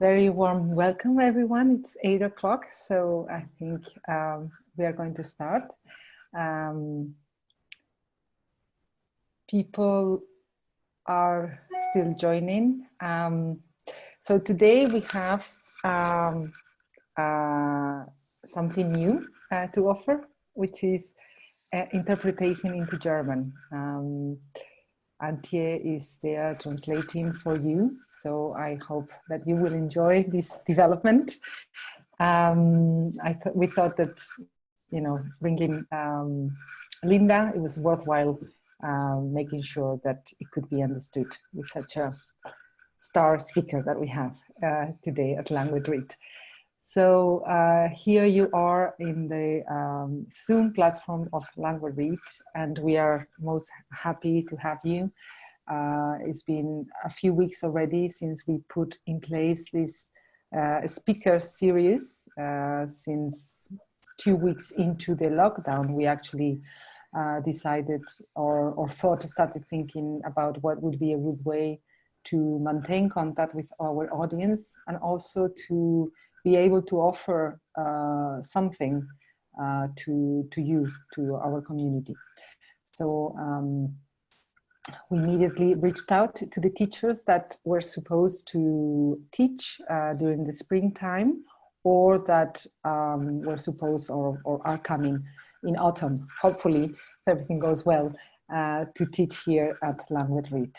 Very warm welcome, everyone. It's 8 o'clock, so I think we are going to start. People are still joining. So today we have something new to offer, which is interpretation into German. Antje is there translating for you, so I hope that you will enjoy this development. We thought that, bringing Linda, it was worthwhile making sure that it could be understood with such a star speaker that we have today at Language Read. So here you are in the Zoom platform of Language Read, and we are most happy to have you. It's been a few weeks already since we put in place this speaker series. Since 2 weeks into the lockdown, we actually decided or started thinking about what would be a good way to maintain contact with our audience, and also to be able to offer something to you, to our community. So we immediately reached out to the teachers that were supposed to teach during the springtime, or that were supposed or are coming in autumn, hopefully, if everything goes well, to teach here at Language Read.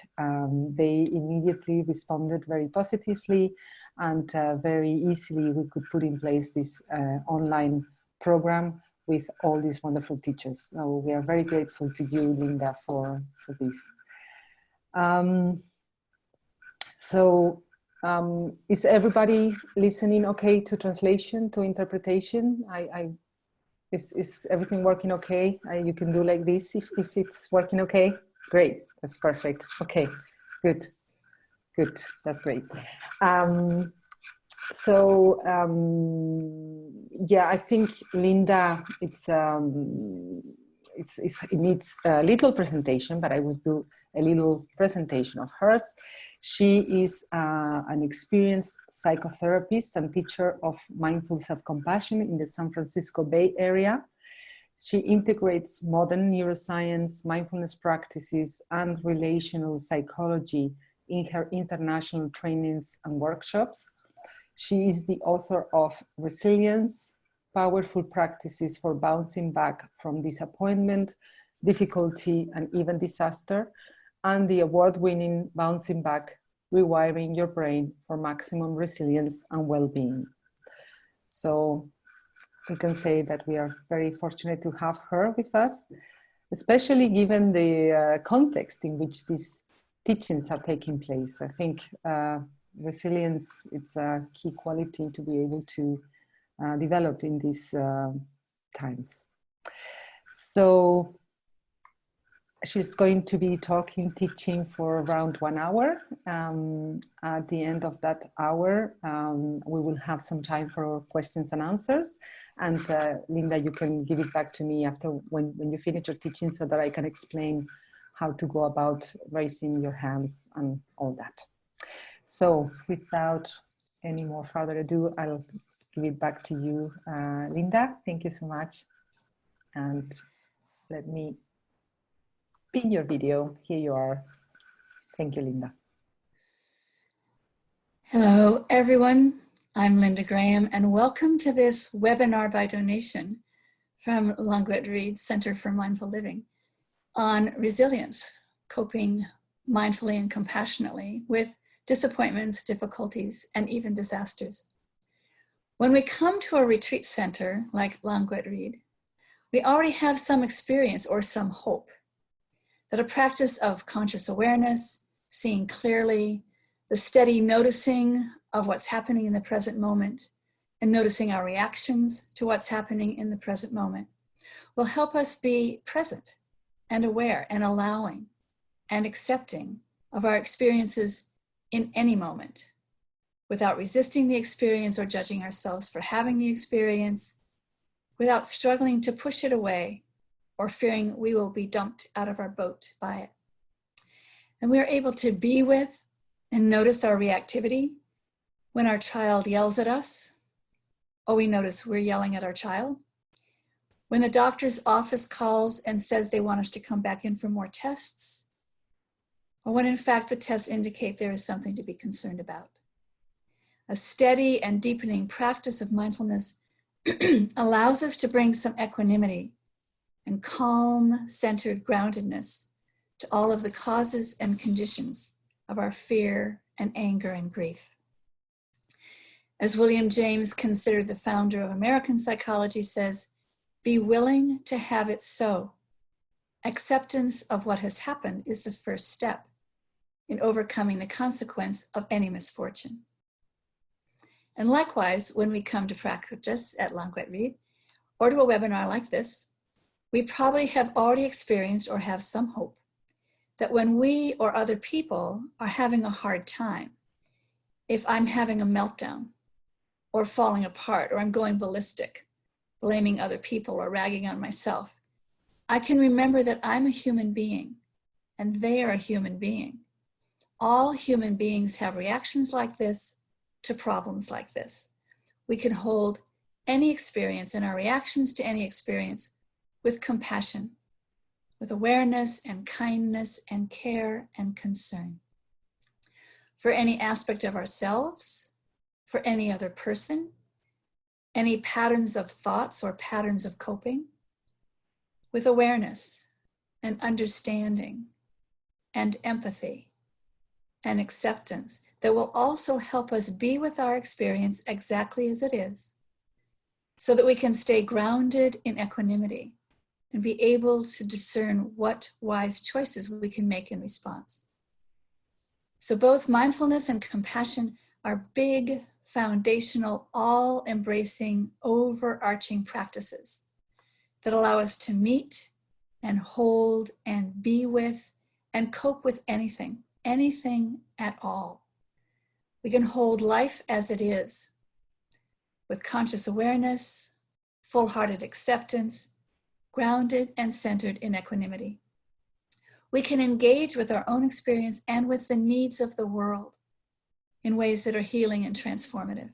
They immediately responded very positively, and very easily we could put in place this online program with all these wonderful teachers. So we are very grateful to you, Linda, for this. Is everybody listening okay to translation, to interpretation? Is everything working okay? You can do like this if it's working okay. Great, that's perfect. Okay, good, that's great. Yeah, I think Linda, it needs a little presentation, but I will do a little presentation of hers. She is an experienced psychotherapist and teacher of mindful self-compassion in the San Francisco Bay Area. She integrates modern neuroscience, mindfulness practices, and relational psychology in her international trainings and workshops. She is the author of Resilience, Powerful Practices for Bouncing Back from Disappointment, Difficulty, and even Disaster, and the award-winning Bouncing Back, Rewiring Your Brain for Maximum Resilience and Well-Being. So we can say that we are very fortunate to have her with us, especially given the context in which these teachings are taking place. I think resilience, it's a key quality to be able to develop in these times. So she's going to be teaching for around 1 hour. At the end of that hour, we will have some time for questions and answers. And Linda, you can give it back to me after when you finish your teaching, so that I can explain how to go about raising your hands and all that. So without any more further ado, I'll give it back to you, Linda. Thank you so much. And let me pin your video. Here you are. Thank you, Linda. Hello, everyone. I'm Linda Graham, and welcome to this webinar by donation from Language Read Center for Mindful Living on resilience, coping mindfully and compassionately with disappointments, difficulties, and even disasters. When we come to a retreat center like Language Read, we already have some experience or some hope that a practice of conscious awareness, seeing clearly, the steady noticing of what's happening in the present moment, and noticing our reactions to what's happening in the present moment will help us be present and aware and allowing and accepting of our experiences in any moment, without resisting the experience or judging ourselves for having the experience, without struggling to push it away or fearing we will be dumped out of our boat by it. And we are able to be with and notice our reactivity when our child yells at us, or we notice we're yelling at our child, when the doctor's office calls and says they want us to come back in for more tests, or when in fact the tests indicate there is something to be concerned about. A steady and deepening practice of mindfulness allows us to bring some equanimity and calm, centered groundedness to all of the causes and conditions of our fear and anger and grief. As William James, considered the founder of American psychology, says, be willing to have it so. Acceptance of what has happened is the first step in overcoming the consequence of any misfortune. And likewise, when we come to practice at Langlet Reid or to a webinar like this, we probably have already experienced or have some hope that when we or other people are having a hard time, if I'm having a meltdown or falling apart or I'm going ballistic, blaming other people or ragging on myself, I can remember that I'm a human being and they are a human being. All human beings have reactions like this to problems like this. We can hold any experience and our reactions to any experience with compassion, with awareness and kindness and care and concern. For any aspect of ourselves, for any other person, any patterns of thoughts or patterns of coping, with awareness and understanding and empathy and acceptance that will also help us be with our experience exactly as it is, so that we can stay grounded in equanimity and be able to discern what wise choices we can make in response. So both mindfulness and compassion are big, foundational, all-embracing, overarching practices that allow us to meet and hold and be with and cope with anything at all. We can hold life as it is with conscious awareness, full-hearted acceptance, grounded and centered in equanimity. We can engage with our own experience and with the needs of the world in ways that are healing and transformative.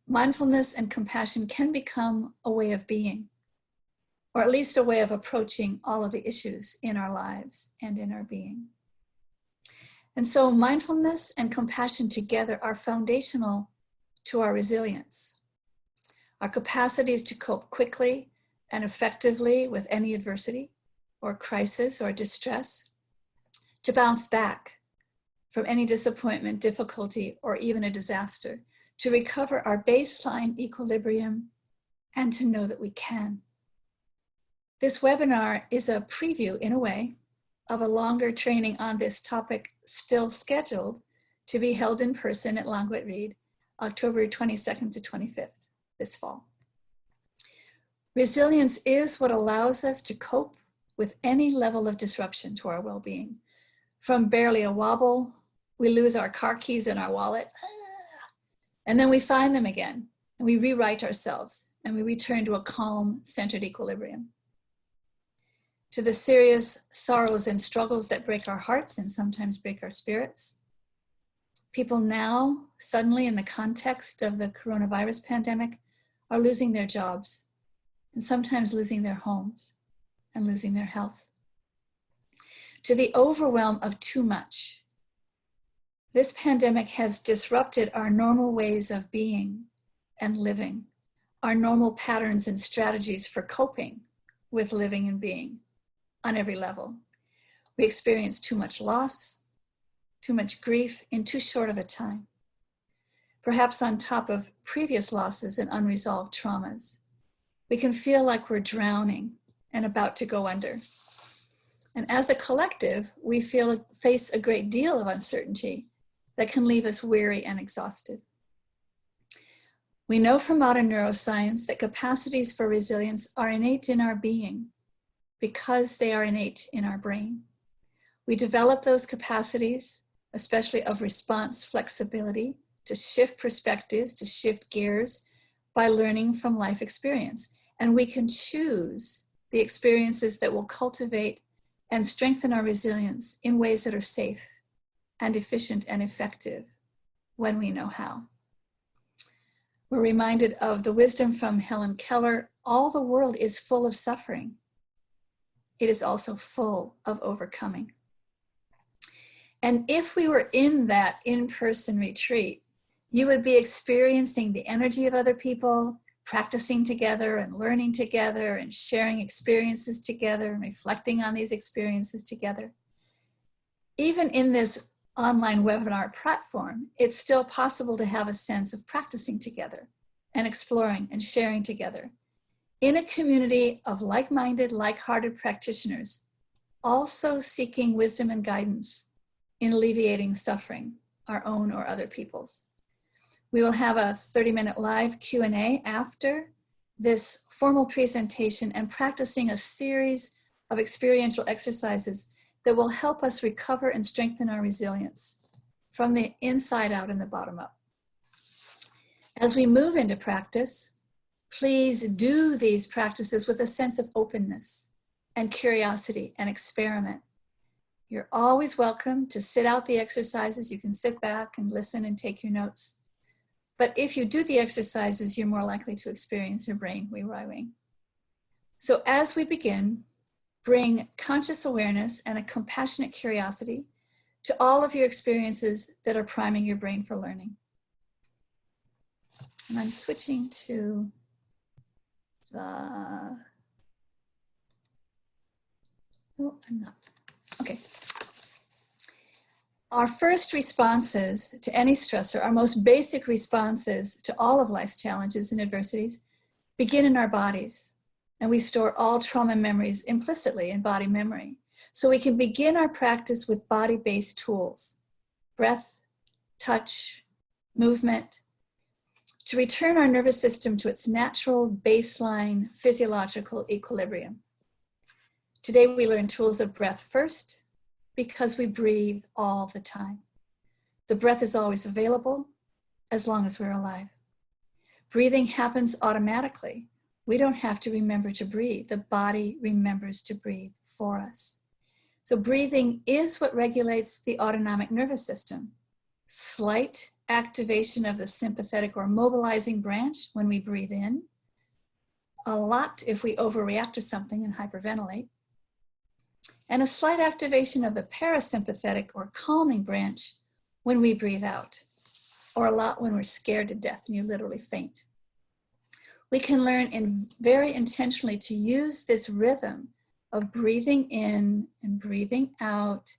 Mindfulness and compassion can become a way of being, or at least a way of approaching all of the issues in our lives and in our being. And so mindfulness and compassion together are foundational to our resilience, our capacities to cope quickly and effectively with any adversity or crisis or distress, to bounce back from any disappointment, difficulty, or even a disaster, to recover our baseline equilibrium, and to know that we can. This webinar is a preview, in a way, of a longer training on this topic still scheduled to be held in person at Langlet Reid, October 22nd to 25th this fall. Resilience is what allows us to cope with any level of disruption to our well-being. From barely a wobble, we lose our car keys in our wallet, and then we find them again, and we rewrite ourselves, and we return to a calm, centered equilibrium. To the serious sorrows and struggles that break our hearts and sometimes break our spirits. People now, suddenly in the context of the coronavirus pandemic, are losing their jobs and sometimes losing their homes and losing their health. To the overwhelm of too much. This pandemic has disrupted our normal ways of being and living, our normal patterns and strategies for coping with living and being on every level. We experience too much loss, too much grief in too short of a time, perhaps on top of previous losses and unresolved traumas. We can feel like we're drowning and about to go under. And as a collective, we face a great deal of uncertainty that can leave us weary and exhausted. We know from modern neuroscience that capacities for resilience are innate in our being because they are innate in our brain. We develop those capacities, especially of response flexibility, to shift perspectives, to shift gears by learning from life experience. And we can choose the experiences that will cultivate and strengthen our resilience in ways that are safe and efficient and effective when we know how. We're reminded of the wisdom from Helen Keller: all the world is full of suffering. It is also full of overcoming. And if we were in that in-person retreat, you would be experiencing the energy of other people, practicing together and learning together and sharing experiences together and reflecting on these experiences together. Even in this online webinar platform, it's still possible to have a sense of practicing together and exploring and sharing together in a community of like-minded, like-hearted practitioners, also seeking wisdom and guidance in alleviating suffering, our own or other people's. We will have a 30-minute live Q&A after this formal presentation and practicing a series of experiential exercises that will help us recover and strengthen our resilience from the inside out and the bottom up. As we move into practice, please do these practices with a sense of openness and curiosity and experiment. You're always welcome to sit out the exercises. You can sit back and listen and take your notes. But if you do the exercises, you're more likely to experience your brain rewiring. So as we begin, bring conscious awareness and a compassionate curiosity to all of your experiences that are priming your brain for learning. And I'm switching to the, oh, I'm not, okay. Our first responses to any stressor, our most basic responses to all of life's challenges and adversities, begin in our bodies. And we store all trauma memories implicitly in body memory. So we can begin our practice with body-based tools, breath, touch, movement, to return our nervous system to its natural baseline physiological equilibrium. Today we learn tools of breath first, because we breathe all the time. The breath is always available as long as we're alive. Breathing happens automatically. We don't have to remember to breathe. The body remembers to breathe for us. So breathing is what regulates the autonomic nervous system. Slight activation of the sympathetic or mobilizing branch when we breathe in. A lot if we overreact to something and hyperventilate. And a slight activation of the parasympathetic or calming branch when we breathe out, or a lot when we're scared to death and you literally faint. We can learn very intentionally to use this rhythm of breathing in and breathing out,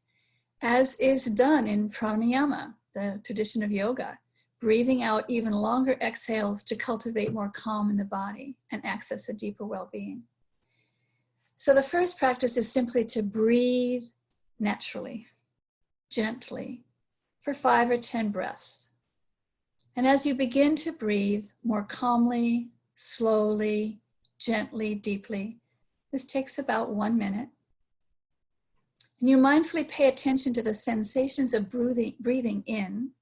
as is done in pranayama, the tradition of yoga, breathing out even longer exhales to cultivate more calm in the body and access a deeper well-being. So the first practice is simply to breathe naturally, gently, for 5 or 10 breaths. And as you begin to breathe more calmly, slowly, gently, deeply, this takes about 1 minute. And you mindfully pay attention to the sensations of breathing in,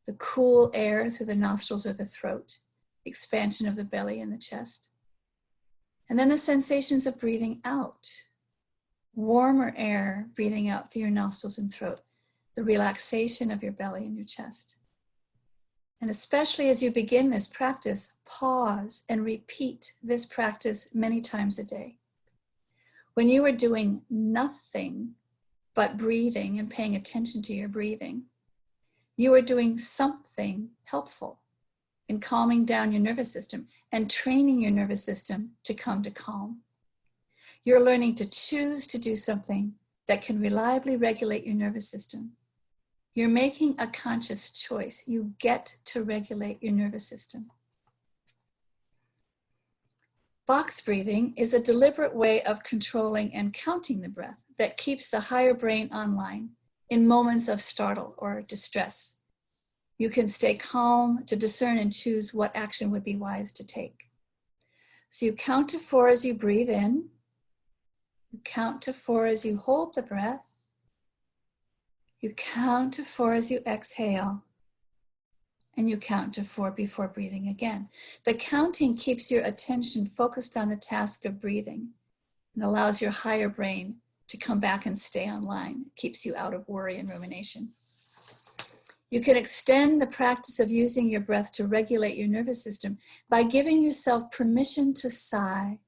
the cool air through the nostrils or the throat, the expansion of the belly and the chest. And then the sensations of breathing out, warmer air breathing out through your nostrils and throat, the relaxation of your belly and your chest. And especially as you begin this practice, pause and repeat this practice many times a day. When you are doing nothing but breathing and paying attention to your breathing, you are doing something helpful in calming down your nervous system and training your nervous system to come to calm. You're learning to choose to do something that can reliably regulate your nervous system. You're making a conscious choice. You get to regulate your nervous system. Box breathing is a deliberate way of controlling and counting the breath that keeps the higher brain online in moments of startle or distress. You can stay calm to discern and choose what action would be wise to take. So you count to 4 as you breathe in. You count to 4 as you hold the breath. You count to 4 as you exhale. And you count to 4 before breathing again. The counting keeps your attention focused on the task of breathing and allows your higher brain to come back and stay online. It keeps you out of worry and rumination. You can extend the practice of using your breath to regulate your nervous system by giving yourself permission to sigh.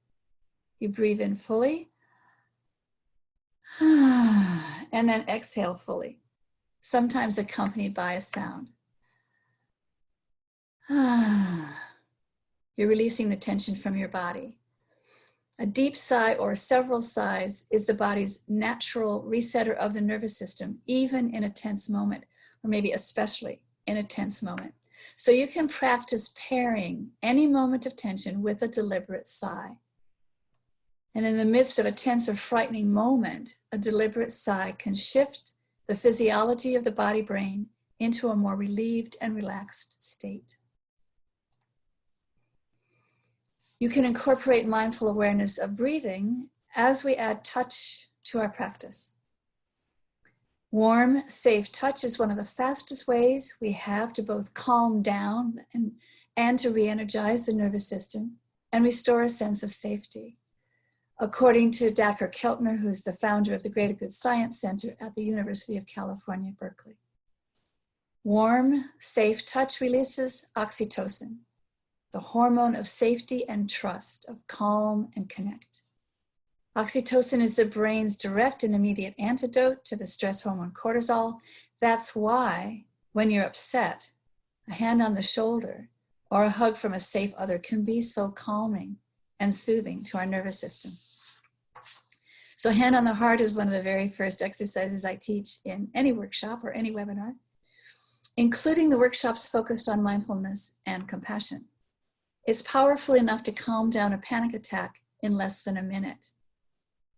You breathe in fully, and then exhale fully, sometimes accompanied by a sound. You're releasing the tension from your body. A deep sigh or several sighs is the body's natural resetter of the nervous system, even in a tense moment, or maybe especially in a tense moment. So you can practice pairing any moment of tension with a deliberate sigh. And in the midst of a tense or frightening moment, a deliberate sigh can shift the physiology of the body-brain into a more relieved and relaxed state. You can incorporate mindful awareness of breathing as we add touch to our practice. Warm, safe touch is one of the fastest ways we have to both calm down and to re-energize the nervous system and restore a sense of safety. According to Dr. Keltner, who's the founder of the Greater Good Science Center at the University of California, Berkeley. Warm, safe touch releases oxytocin, the hormone of safety and trust, of calm and connect. Oxytocin is the brain's direct and immediate antidote to the stress hormone cortisol. That's why, when you're upset, a hand on the shoulder or a hug from a safe other can be so calming and soothing to our nervous system. So hand on the heart is one of the very first exercises I teach in any workshop or any webinar, including the workshops focused on mindfulness and compassion. It's powerful enough to calm down a panic attack in less than a minute.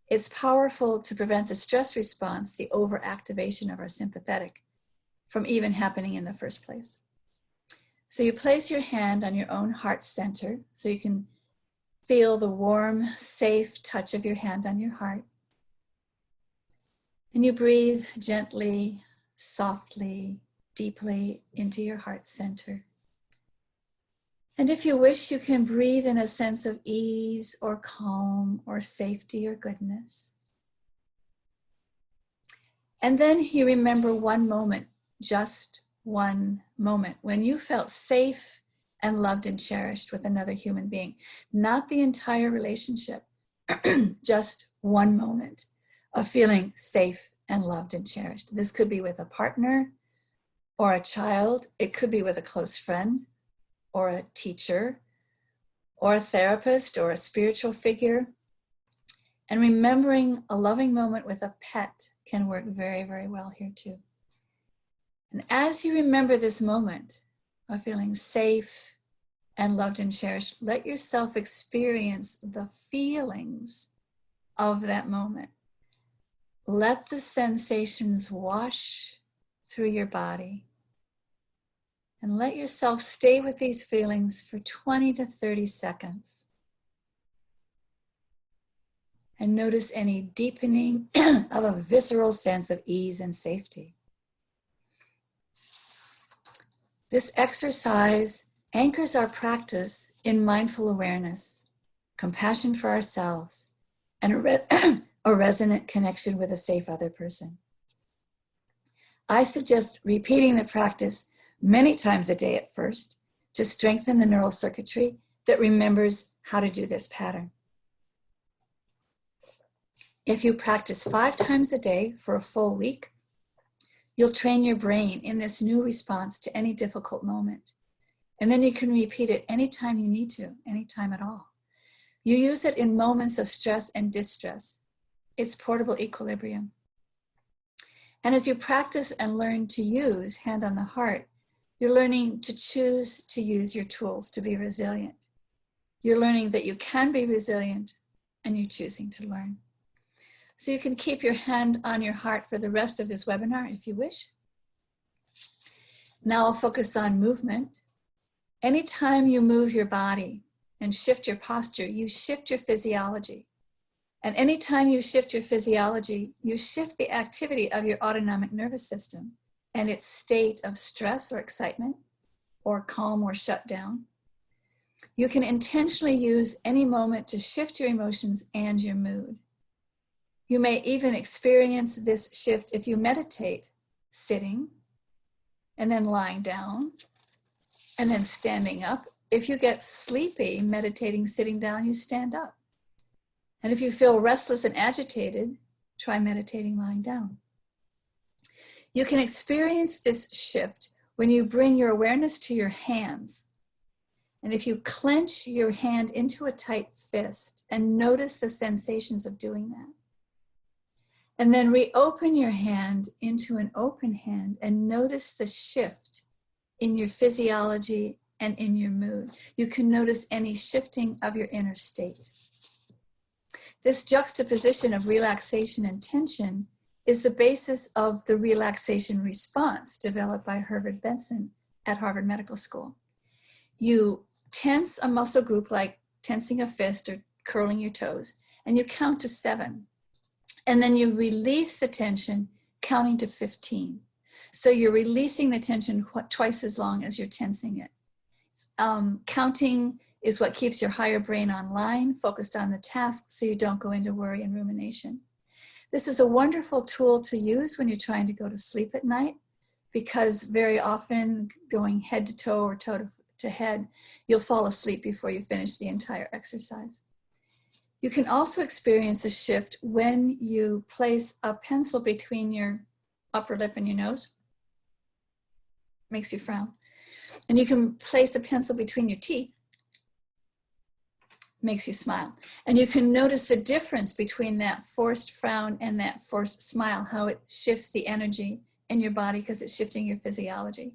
It's powerful to prevent the stress response, the overactivation of our sympathetic, from even happening in the first place. So you place your hand on your own heart center so you can feel the warm, safe touch of your hand on your heart. And you breathe gently, softly, deeply into your heart center. And if you wish, you can breathe in a sense of ease or calm or safety or goodness. And then you remember one moment, just one moment, when you felt safe and loved and cherished with another human being. Not the entire relationship, just one moment of feeling safe and loved and cherished. This could be with a partner or a child. It could be with a close friend, or a teacher, or a therapist, or a spiritual figure. And remembering a loving moment with a pet can work very, very well here too. And as you remember this moment of feeling safe and loved and cherished, let yourself experience the feelings of that moment. Let the sensations wash through your body. And let yourself stay with these feelings for 20 to 30 seconds. And notice any deepening of a visceral sense of ease and safety. This exercise anchors our practice in mindful awareness, compassion for ourselves, and a resonant connection with a safe other person. I suggest repeating the practice many times a day at first to strengthen the neural circuitry that remembers how to do this pattern. If you practice 5 times a day for a full week, you'll train your brain in this new response to any difficult moment. And then you can repeat it anytime you need to, anytime at all. You use it in moments of stress and distress. It's portable equilibrium. And as you practice and learn to use hand on the heart, you're learning to choose to use your tools to be resilient. You're learning that you can be resilient, and you're choosing to learn. So you can keep your hand on your heart for the rest of this webinar if you wish. Now I'll focus on movement. Anytime you move your body and shift your posture, you shift your physiology. And anytime you shift your physiology, you shift the activity of your autonomic nervous system and its state of stress or excitement, or calm or shut down. You can intentionally use any moment to shift your emotions and your mood. You may even experience this shift if you meditate, sitting, and then lying down, and then standing up. If you get sleepy meditating sitting down, you stand up. And if you feel restless and agitated, try meditating lying down. You can experience this shift when you bring your awareness to your hands. And if you clench your hand into a tight fist and notice the sensations of doing that. And then reopen your hand into an open hand and notice the shift in your physiology and in your mood. You can notice any shifting of your inner state. This juxtaposition of relaxation and tension is the basis of the relaxation response developed by Herbert Benson at Harvard Medical School. You tense a muscle group like tensing a fist or curling your toes, and you count to 7. And then you release the tension, counting to 15. So you're releasing the tension twice as long as you're tensing it. Counting is what keeps your higher brain online, focused on the task, so you don't go into worry and rumination. This is a wonderful tool to use when you're trying to go to sleep at night, because very often going head to toe or toe to head, you'll fall asleep before you finish the entire exercise. You can also experience a shift when you place a pencil between your upper lip and your nose. Makes you frown. And you can place a pencil between your teeth. Makes you smile. And you can notice the difference between that forced frown and that forced smile, how it shifts the energy in your body because it's shifting your physiology.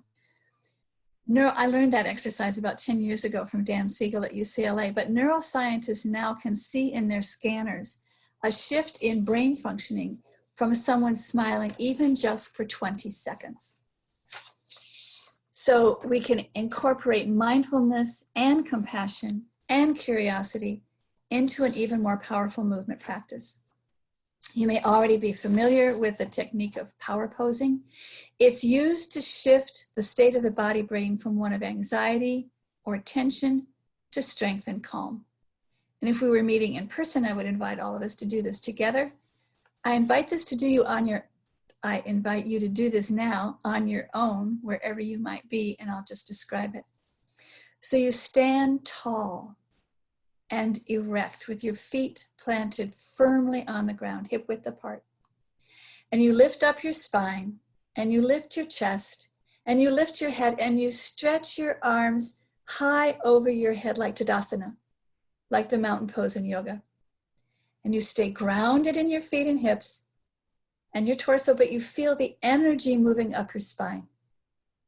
I learned that exercise about 10 years ago from Dan Siegel at UCLA, but neuroscientists now can see in their scanners a shift in brain functioning from someone smiling even just for 20 seconds. So we can incorporate mindfulness and compassion and curiosity into an even more powerful movement practice. You may already be familiar with the technique of power posing. It's used to shift the state of the body-brain from one of anxiety or tension to strength and calm. And if we were meeting in person, I would invite all of us to do this together. I invite you to do this now on your own, wherever you might be, and I'll just describe it. So you stand tall and erect with your feet planted firmly on the ground, hip width apart. And you lift up your spine, and you lift your chest, and you lift your head, and you stretch your arms high over your head like Tadasana, like the mountain pose in yoga. And you stay grounded in your feet and hips and your torso, but you feel the energy moving up your spine,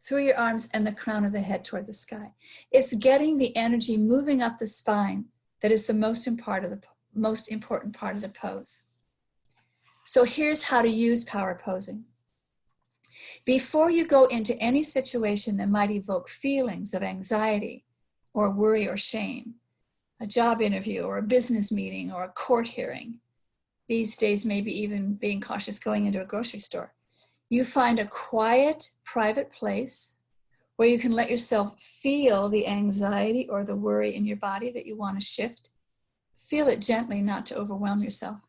through your arms and the crown of the head toward the sky. It's getting the energy moving up the spine that is the most important part of the pose. So here's how to use power posing. Before you go into any situation that might evoke feelings of anxiety or worry or shame, a job interview or a business meeting or a court hearing, these days maybe even being cautious going into a grocery store, you find a quiet, private place where you can let yourself feel the anxiety or the worry in your body that you want to shift. Feel it gently, not to overwhelm yourself.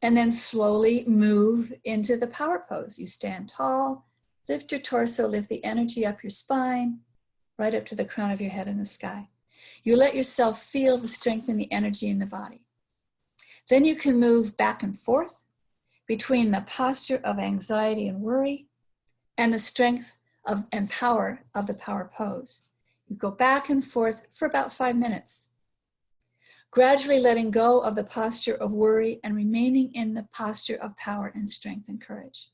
And then slowly move into the power pose. You stand tall, lift your torso, lift the energy up your spine, right up to the crown of your head in the sky. You let yourself feel the strength and the energy in the body. Then you can move back and forth between the posture of anxiety and worry and the strength and power of the power pose. You go back and forth for about 5 minutes, gradually letting go of the posture of worry and remaining in the posture of power and strength and courage.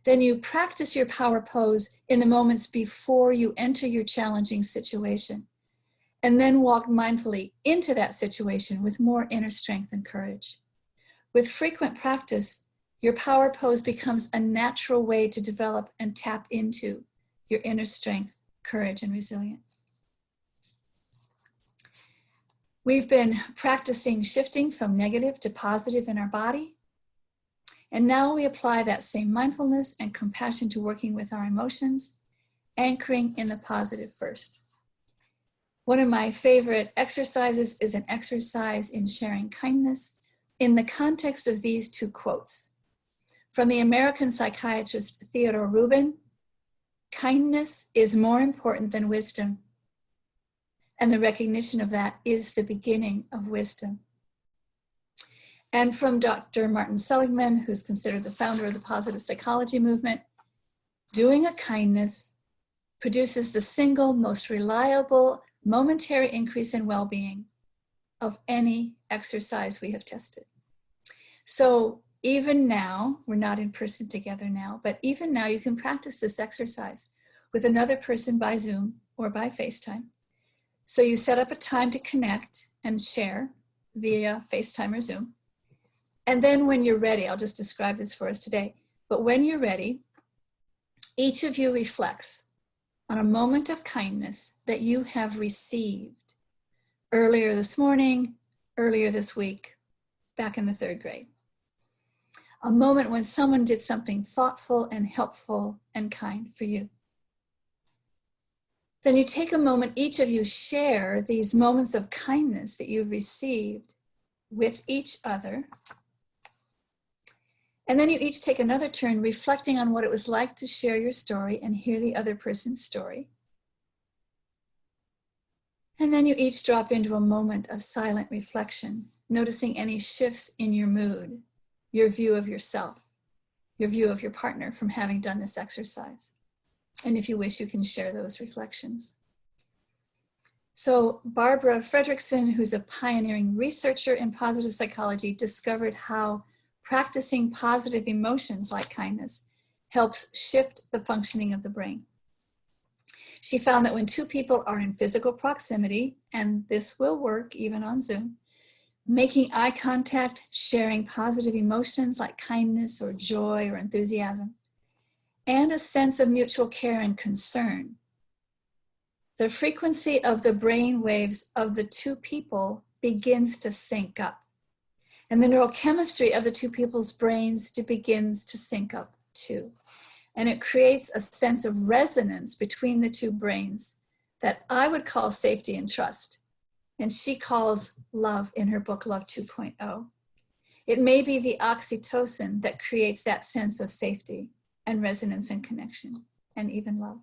Then you practice your power pose in the moments before you enter your challenging situation, and then walk mindfully into that situation with more inner strength and courage. With frequent practice, your power pose becomes a natural way to develop and tap into your inner strength, courage, and resilience. We've been practicing shifting from negative to positive in our body. And now we apply that same mindfulness and compassion to working with our emotions, anchoring in the positive first. One of my favorite exercises is an exercise in sharing kindness in the context of these 2 quotes from the American psychiatrist Theodore Rubin Kindness is more important than wisdom. And the recognition of that is the beginning of wisdom. And from Dr. Martin Seligman, who's considered the founder of the positive psychology movement, doing a kindness produces the single most reliable momentary increase in well-being of any exercise we have tested. So even now, we're not in person together now, but even now you can practice this exercise with another person by Zoom or by FaceTime. So you set up a time to connect and share via FaceTime or Zoom. And then when you're ready, I'll just describe this for us today, but when you're ready, each of you reflects on a moment of kindness that you have received earlier this morning, earlier this week, back in the 3rd grade. A moment when someone did something thoughtful and helpful and kind for you. Then you take a moment, each of you share these moments of kindness that you've received with each other. And then you each take another turn reflecting on what it was like to share your story and hear the other person's story. And then you each drop into a moment of silent reflection, noticing any shifts in your mood, your view of yourself, your view of your partner from having done this exercise. And if you wish, you can share those reflections. So Barbara Fredrickson, who's a pioneering researcher in positive psychology, discovered how practicing positive emotions like kindness helps shift the functioning of the brain. She found that when 2 people are in physical proximity, and this will work even on Zoom, making eye contact, sharing positive emotions like kindness or joy or enthusiasm, and a sense of mutual care and concern, the frequency of the brain waves of the 2 people begins to sync up. And the neurochemistry of the 2 people's brains begins to sync up too. And it creates a sense of resonance between the 2 brains that I would call safety and trust. And she calls love in her book, Love 2.0. It may be the oxytocin that creates that sense of safety and resonance and connection and even love.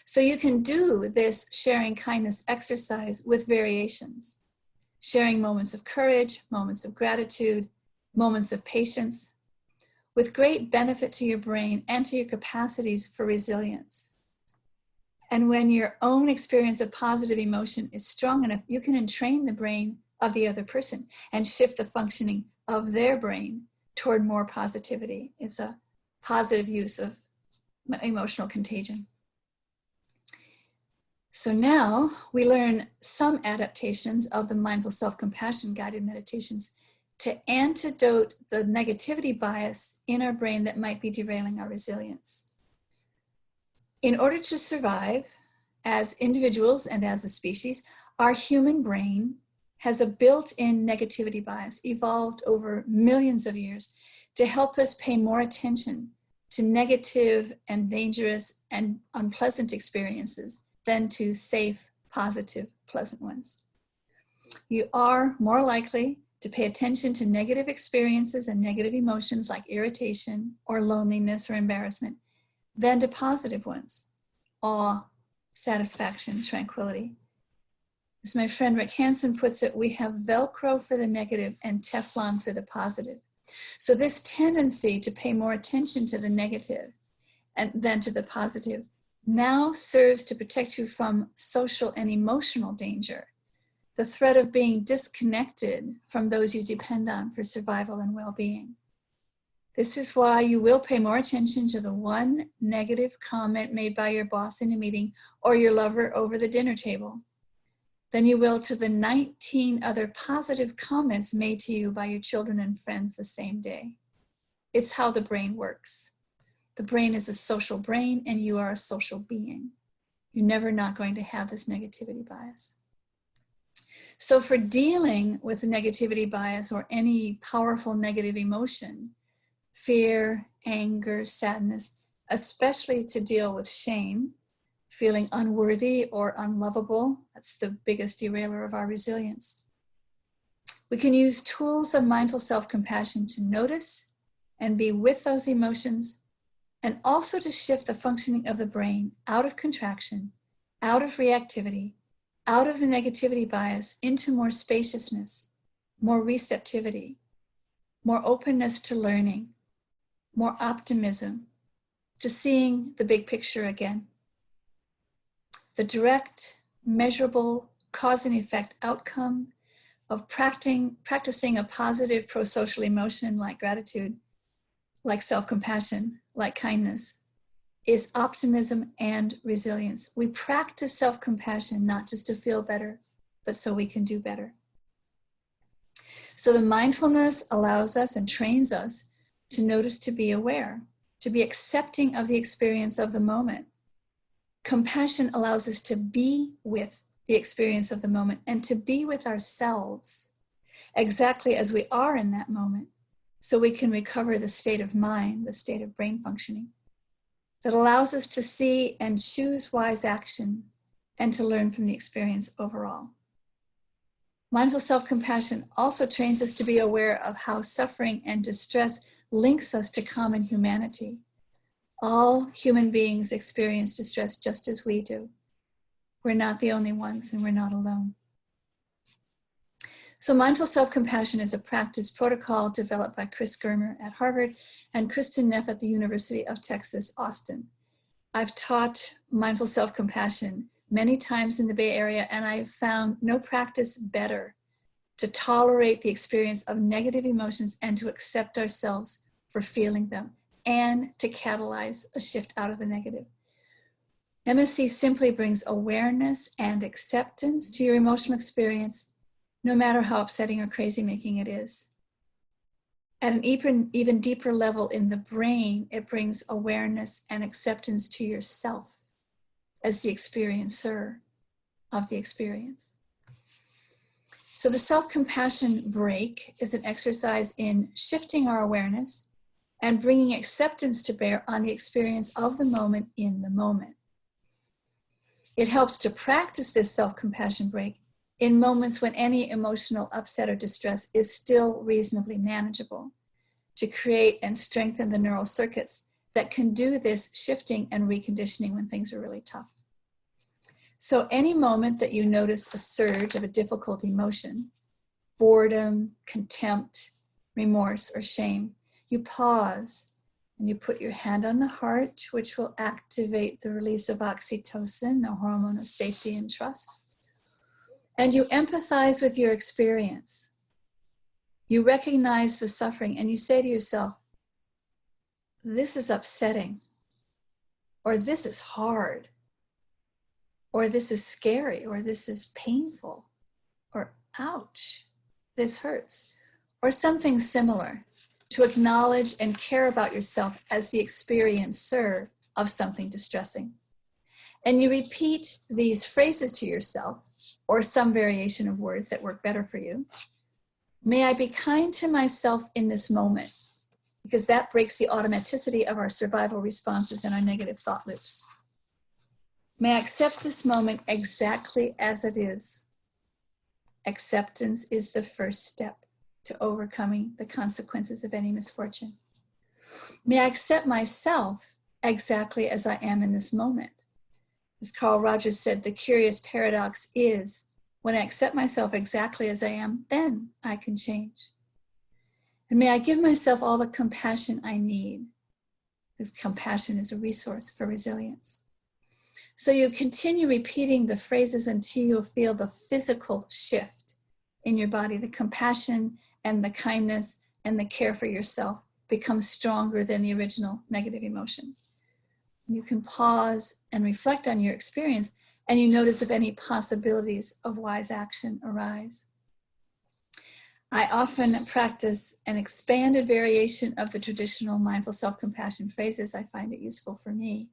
So you can do this sharing kindness exercise with variations. Sharing moments of courage, moments of gratitude, moments of patience, with great benefit to your brain and to your capacities for resilience. And when your own experience of positive emotion is strong enough, you can entrain the brain of the other person and shift the functioning of their brain toward more positivity. It's a positive use of emotional contagion. So now we learn some adaptations of the mindful self-compassion guided meditations to antidote the negativity bias in our brain that might be derailing our resilience. In order to survive as individuals and as a species, our human brain has a built-in negativity bias evolved over millions of years to help us pay more attention to negative and dangerous and unpleasant experiences than to safe, positive, pleasant ones. You are more likely to pay attention to negative experiences and negative emotions like irritation or loneliness or embarrassment than to positive ones, awe, satisfaction, tranquility. As my friend Rick Hansen puts it, we have Velcro for the negative and Teflon for the positive. So this tendency to pay more attention to the negative than to the positive now serves to protect you from social and emotional danger, the threat of being disconnected from those you depend on for survival and well-being. This is why you will pay more attention to the one negative comment made by your boss in a meeting or your lover over the dinner table than you will to the 19 other positive comments made to you by your children and friends the same day. It's how the brain works. The brain is a social brain and you are a social being. You're never not going to have this negativity bias. So for dealing with negativity bias or any powerful negative emotion, fear, anger, sadness, especially to deal with shame, feeling unworthy or unlovable, that's the biggest derailer of our resilience. We can use tools of mindful self-compassion to notice and be with those emotions and also to shift the functioning of the brain out of contraction, out of reactivity, out of the negativity bias into more spaciousness, more receptivity, more openness to learning, more optimism, to seeing the big picture again. The direct, measurable cause and effect outcome of practicing a positive pro-social emotion like gratitude, like self-compassion, like kindness, is optimism and resilience. We practice self-compassion not just to feel better, but so we can do better. So the mindfulness allows us and trains us to notice, to be aware, to be accepting of the experience of the moment. Compassion allows us to be with the experience of the moment and to be with ourselves exactly as we are in that moment, so we can recover the state of mind, the state of brain functioning that allows us to see and choose wise action and to learn from the experience overall. Mindful self-compassion also trains us to be aware of how suffering and distress links us to common humanity. All human beings experience distress just as we do. We're not the only ones, and we're not alone. So mindful self-compassion is a practice protocol developed by Chris Germer at Harvard and Kristen Neff at the University of Texas, Austin. I've taught mindful self-compassion many times in the Bay Area, and I've found no practice better to tolerate the experience of negative emotions and to accept ourselves for feeling them and to catalyze a shift out of the negative. MSC simply brings awareness and acceptance to your emotional experience, no matter how upsetting or crazy making it is. At an even deeper level in the brain, it brings awareness and acceptance to yourself as the experiencer of the experience. So the self-compassion break is an exercise in shifting our awareness and bringing acceptance to bear on the experience of the moment in the moment. It helps to practice this self-compassion break in moments when any emotional upset or distress is still reasonably manageable, to create and strengthen the neural circuits that can do this shifting and reconditioning when things are really tough. So any moment that you notice a surge of a difficult emotion, boredom, contempt, remorse, or shame, you pause and you put your hand on the heart, which will activate the release of oxytocin, the hormone of safety and trust. And you empathize with your experience. You recognize the suffering and you say to yourself, this is upsetting, or this is hard, or this is scary, or this is painful, or ouch, this hurts, or something similar, to acknowledge and care about yourself as the experiencer of something distressing. And you repeat these phrases to yourself, or some variation of words that work better for you. May I be kind to myself in this moment, because that breaks the automaticity of our survival responses and our negative thought loops. May I accept this moment exactly as it is. Acceptance is the first step to overcoming the consequences of any misfortune. May I accept myself exactly as I am in this moment. As Carl Rogers said, the curious paradox is, when I accept myself exactly as I am, then I can change. And may I give myself all the compassion I need, because compassion is a resource for resilience. So you continue repeating the phrases until you feel the physical shift in your body. The compassion and the kindness and the care for yourself become stronger than the original negative emotion. You can pause and reflect on your experience, and you notice if any possibilities of wise action arise. I often practice an expanded variation of the traditional mindful self-compassion phrases. I find it useful for me.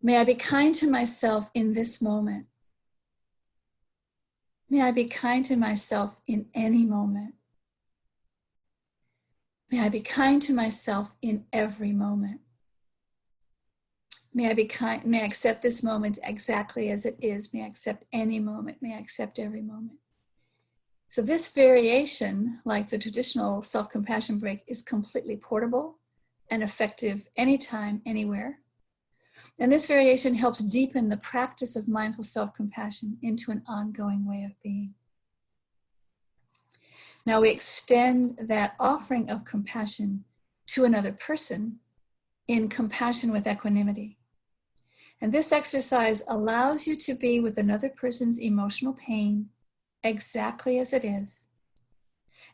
May I be kind to myself in this moment. May I be kind to myself in any moment. May I be kind to myself in every moment. May I be kind, may I accept this moment exactly as it is. May I accept any moment. May I accept every moment. So this variation, like the traditional self-compassion break, is completely portable and effective anytime, anywhere. And this variation helps deepen the practice of mindful self-compassion into an ongoing way of being. Now we extend that offering of compassion to another person in compassion with equanimity. And this exercise allows you to be with another person's emotional pain exactly as it is,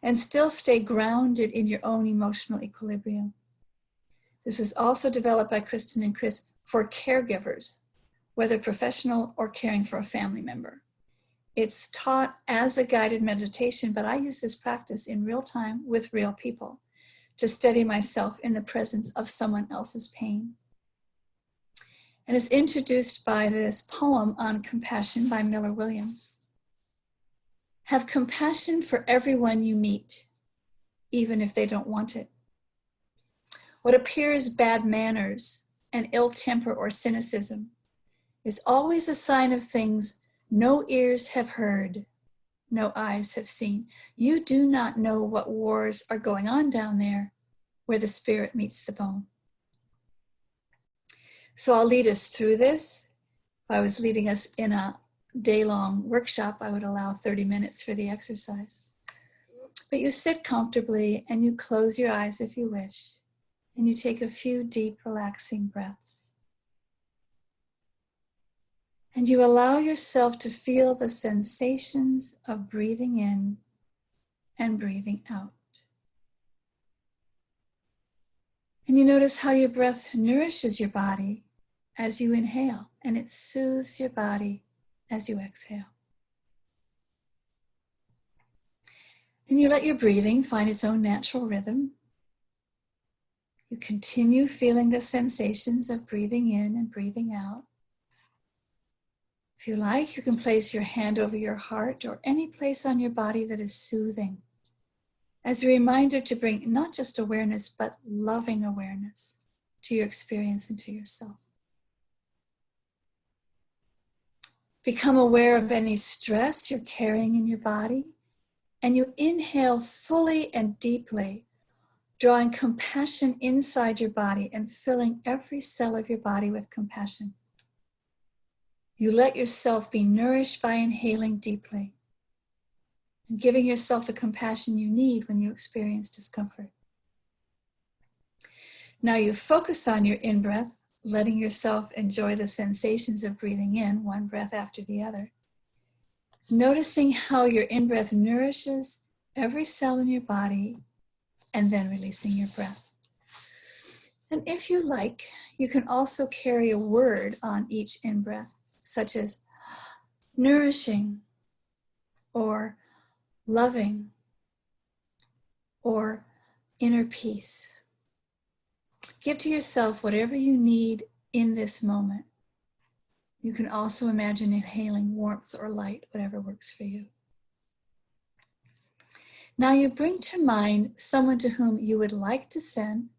and still stay grounded in your own emotional equilibrium. This was also developed by Kristen and Chris for caregivers, whether professional or caring for a family member. It's taught as a guided meditation, but I use this practice in real time with real people to steady myself in the presence of someone else's pain. And it's introduced by this poem on compassion by Miller Williams. Have compassion for everyone you meet, even if they don't want it. What appears bad manners and ill temper or cynicism is always a sign of things no ears have heard, no eyes have seen. You do not know what wars are going on down there where the spirit meets the bone. So I'll lead us through this. If I was leading us in a day-long workshop, I would allow 30 minutes for the exercise. But you sit comfortably and you close your eyes if you wish, and you take a few deep, relaxing breaths. And you allow yourself to feel the sensations of breathing in and breathing out. And you notice how your breath nourishes your body as you inhale, and it soothes your body as you exhale. And you let your breathing find its own natural rhythm. You continue feeling the sensations of breathing in and breathing out. If you like, you can place your hand over your heart or any place on your body that is soothing, as a reminder to bring not just awareness, but loving awareness to your experience and to yourself. Become aware of any stress you're carrying in your body, and you inhale fully and deeply, drawing compassion inside your body and filling every cell of your body with compassion. You let yourself be nourished by inhaling deeply and giving yourself the compassion you need when you experience discomfort. Now you focus on your in-breath, letting yourself enjoy the sensations of breathing in, one breath after the other. Noticing how your in-breath nourishes every cell in your body, and then releasing your breath. And if you like, you can also carry a word on each in-breath, such as nourishing, or loving, or inner peace. Give to yourself whatever you need in this moment. You can also imagine inhaling warmth or light, whatever works for you. Now you bring to mind someone to whom you would like to send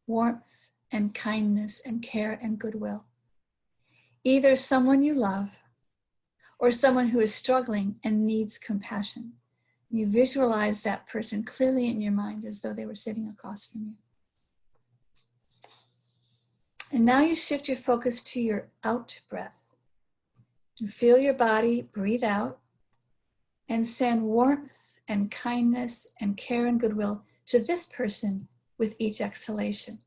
warmth and kindness and care and goodwill. Either someone you love or someone who is struggling and needs compassion. You visualize that person clearly in your mind as though they were sitting across from you. And now you shift your focus to your out breath. And feel your body breathe out and send warmth and kindness and care and goodwill to this person with each exhalation.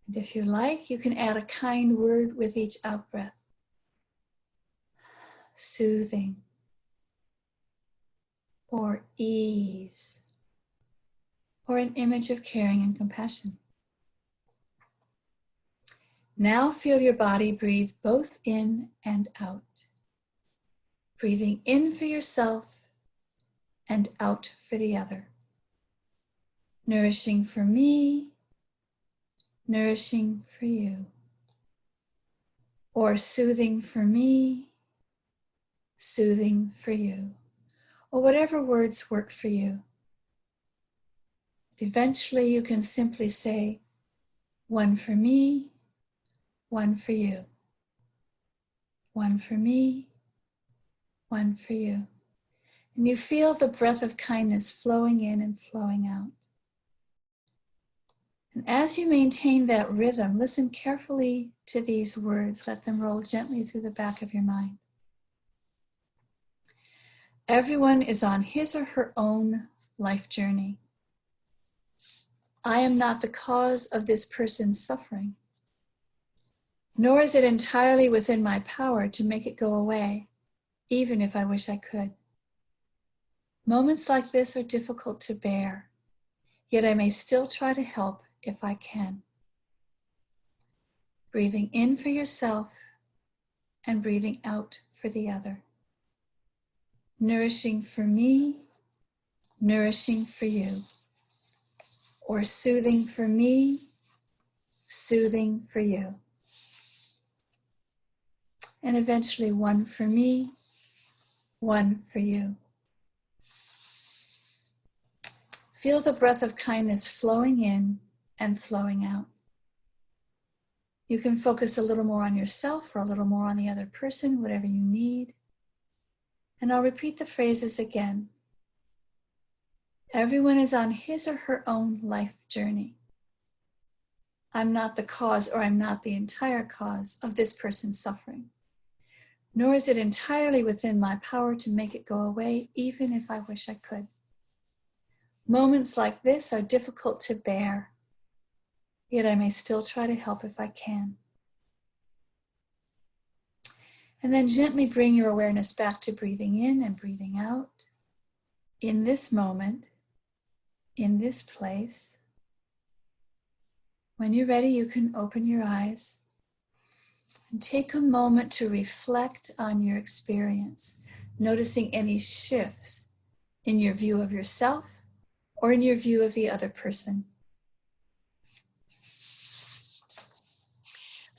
And if you like, you can add a kind word with each out breath. Soothing, or ease, or an image of caring and compassion. Now feel your body breathe both in and out. Breathing in for yourself and out for the other. Nourishing for me, nourishing for you. Or soothing for me, soothing for you. Or whatever words work for you. Eventually you can simply say, one for me, one for you. One for me, one for you. And you feel the breath of kindness flowing in and flowing out. And as you maintain that rhythm, listen carefully to these words. Let them roll gently through the back of your mind. Everyone is on his or her own life journey. I am not the cause of this person's suffering, nor is it entirely within my power to make it go away, even if I wish I could. Moments like this are difficult to bear, yet I may still try to help if I can. Breathing in for yourself and breathing out for the other. Nourishing for me, nourishing for you. Or soothing for me, soothing for you. And eventually one for me, one for you. Feel the breath of kindness flowing in and flowing out. You can focus a little more on yourself or a little more on the other person, whatever you need. And I'll repeat the phrases again. Everyone is on his or her own life journey. I'm not the cause, or I'm not the entire cause of this person's suffering, nor is it entirely within my power to make it go away, even if I wish I could. Moments like this are difficult to bear, yet I may still try to help if I can. And then gently bring your awareness back to breathing in and breathing out. In this moment, in this place. When you're ready, you can open your eyes and take a moment to reflect on your experience, noticing any shifts in your view of yourself or in your view of the other person.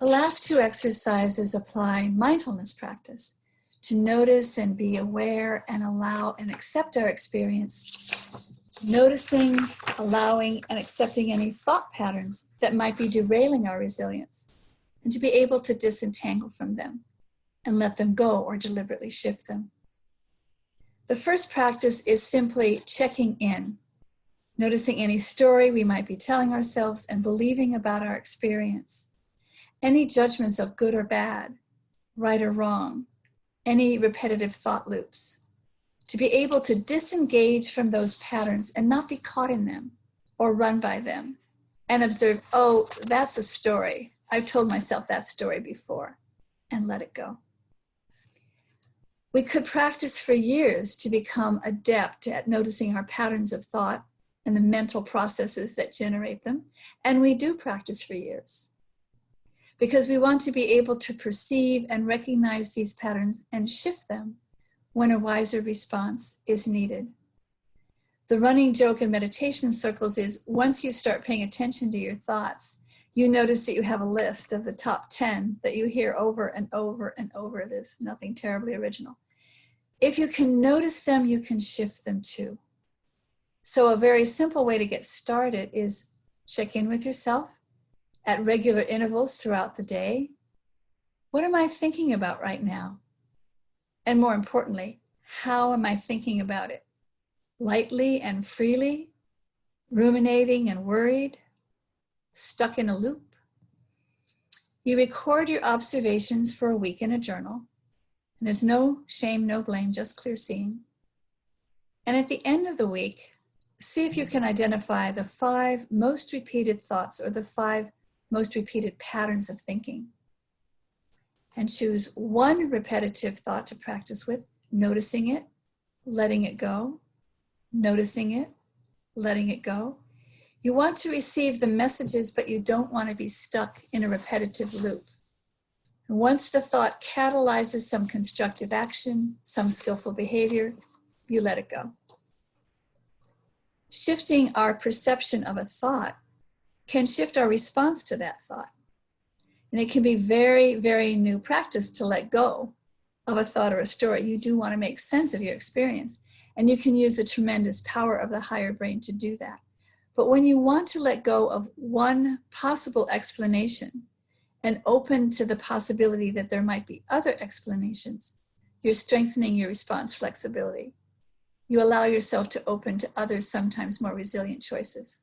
The last two exercises apply mindfulness practice to notice and be aware and allow and accept our experience, noticing, allowing, and accepting any thought patterns that might be derailing our resilience, and to be able to disentangle from them and let them go or deliberately shift them. The first practice is simply checking in, noticing any story we might be telling ourselves and believing about our experience, any judgments of good or bad, right or wrong, any repetitive thought loops. To be able to disengage from those patterns and not be caught in them or run by them and observe, oh, that's a story. I've told myself that story before, and let it go. We could practice for years to become adept at noticing our patterns of thought and the mental processes that generate them, and we do practice for years because we want to be able to perceive and recognize these patterns and shift them when a wiser response is needed. The running joke in meditation circles is once you start paying attention to your thoughts, you notice that you have a list of the top 10 that you hear over and over and over. There's nothing terribly original. If you can notice them, you can shift them too. So a very simple way to get started is check in with yourself at regular intervals throughout the day. What am I thinking about right now? And more importantly, how am I thinking about it? Lightly and freely, ruminating and worried, stuck in a loop? You record your observations for a week in a journal. And there's no shame, no blame, just clear seeing. And at the end of the week, see if you can identify the 5 most repeated thoughts or the 5 most repeated patterns of thinking. And choose one repetitive thought to practice with, noticing it, letting it go, noticing it, letting it go. You want to receive the messages, but you don't want to be stuck in a repetitive loop. And once the thought catalyzes some constructive action, some skillful behavior, you let it go. Shifting our perception of a thought can shift our response to that thought. And it can be very, very new practice to let go of a thought or a story. You do want to make sense of your experience. And you can use the tremendous power of the higher brain to do that. But when you want to let go of one possible explanation and open to the possibility that there might be other explanations, you're strengthening your response flexibility. You allow yourself to open to other, sometimes more resilient choices.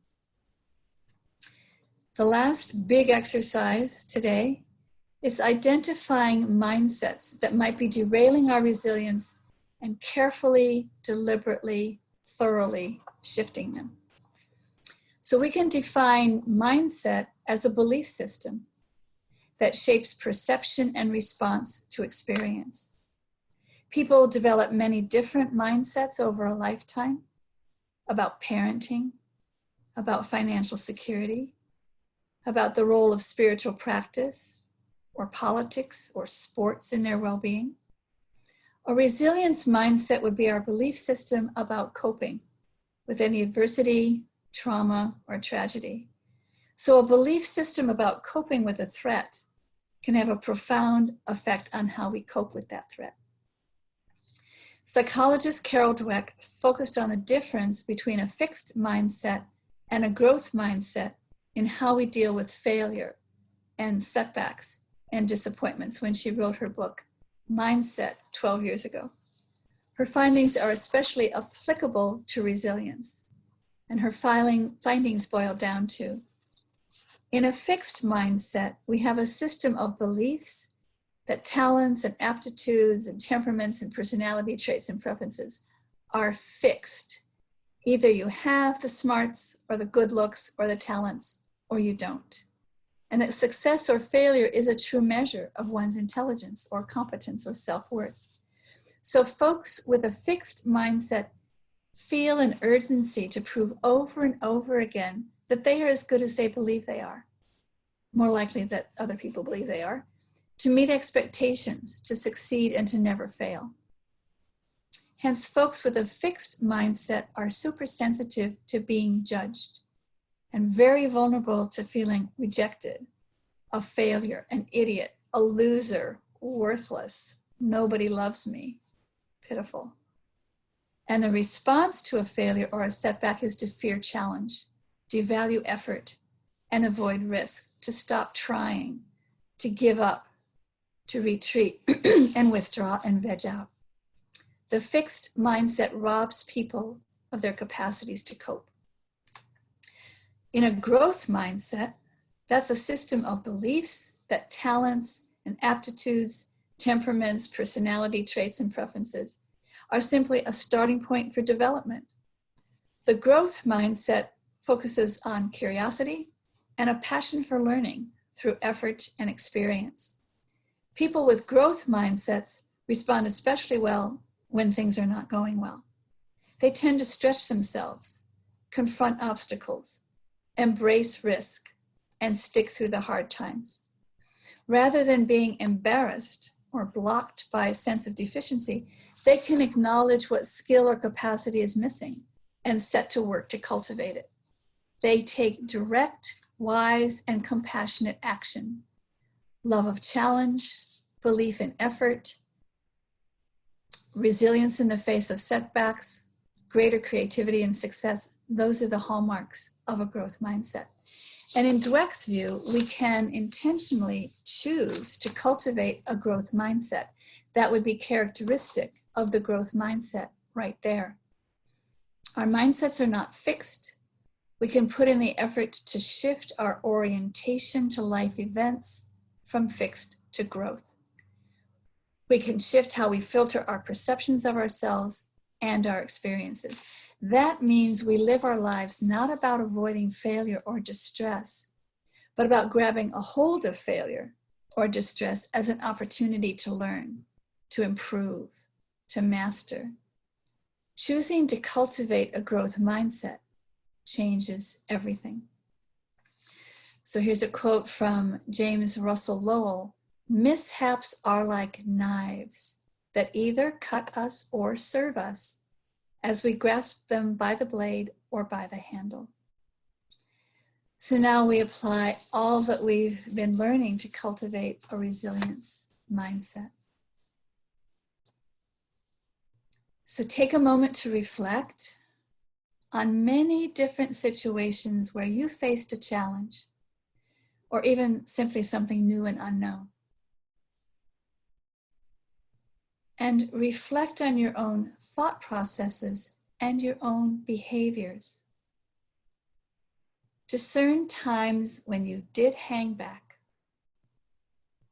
The last big exercise today, it's identifying mindsets that might be derailing our resilience and carefully, deliberately, thoroughly shifting them. So we can define mindset as a belief system that shapes perception and response to experience. People develop many different mindsets over a lifetime about parenting, about financial security, about the role of spiritual practice or politics or sports in their well-being. A resilience mindset would be our belief system about coping with any adversity, trauma, or tragedy. So a belief system about coping with a threat can have a profound effect on how we cope with that threat. Psychologist Carol Dweck focused on the difference between a fixed mindset and a growth mindset in how we deal with failure and setbacks and disappointments when she wrote her book, Mindset, 12 years ago. Her findings are especially applicable to resilience, and her findings boil down to: in a fixed mindset, we have a system of beliefs that talents and aptitudes and temperaments and personality traits and preferences are fixed. Either you have the smarts or the good looks or the talents, or you don't. And that success or failure is a true measure of one's intelligence or competence or self-worth. So folks with a fixed mindset feel an urgency to prove over and over again that they are as good as they believe they are, more likely that other people believe they are, to meet expectations, to succeed, and to never fail. Hence, folks with a fixed mindset are super sensitive to being judged and very vulnerable to feeling rejected, a failure, an idiot, a loser, worthless, nobody loves me, pitiful. And the response to a failure or a setback is to fear challenge, devalue effort, and avoid risk, to stop trying, to give up, to retreat and withdraw and veg out. The fixed mindset robs people of their capacities to cope. In a growth mindset, that's a system of beliefs that talents and aptitudes, temperaments, personality traits, and preferences are simply a starting point for development. The growth mindset focuses on curiosity and a passion for learning through effort and experience. People with growth mindsets respond especially well when things are not going well. They tend to stretch themselves, confront obstacles, embrace risk, and stick through the hard times. Rather than being embarrassed or blocked by a sense of deficiency, they can acknowledge what skill or capacity is missing and set to work to cultivate it. They take direct, wise, and compassionate action. Love of challenge, belief in effort, resilience in the face of setbacks, greater creativity and success, those are the hallmarks of a growth mindset. And in Dweck's view, we can intentionally choose to cultivate a growth mindset. That would be characteristic of the growth mindset right there. Our mindsets are not fixed. We can put in the effort to shift our orientation to life events from fixed to growth. We can shift how we filter our perceptions of ourselves and our experiences. That means we live our lives not about avoiding failure or distress, but about grabbing a hold of failure or distress as an opportunity to learn, to improve, to master. Choosing to cultivate a growth mindset changes everything. So here's a quote from James Russell Lowell: "Mishaps are like knives that either cut us or serve us as we grasp them by the blade or by the handle." So now we apply all that we've been learning to cultivate a resilience mindset. So take a moment to reflect on many different situations where you faced a challenge, or even simply something new and unknown. And reflect on your own thought processes and your own behaviors Discern times when you did hang back.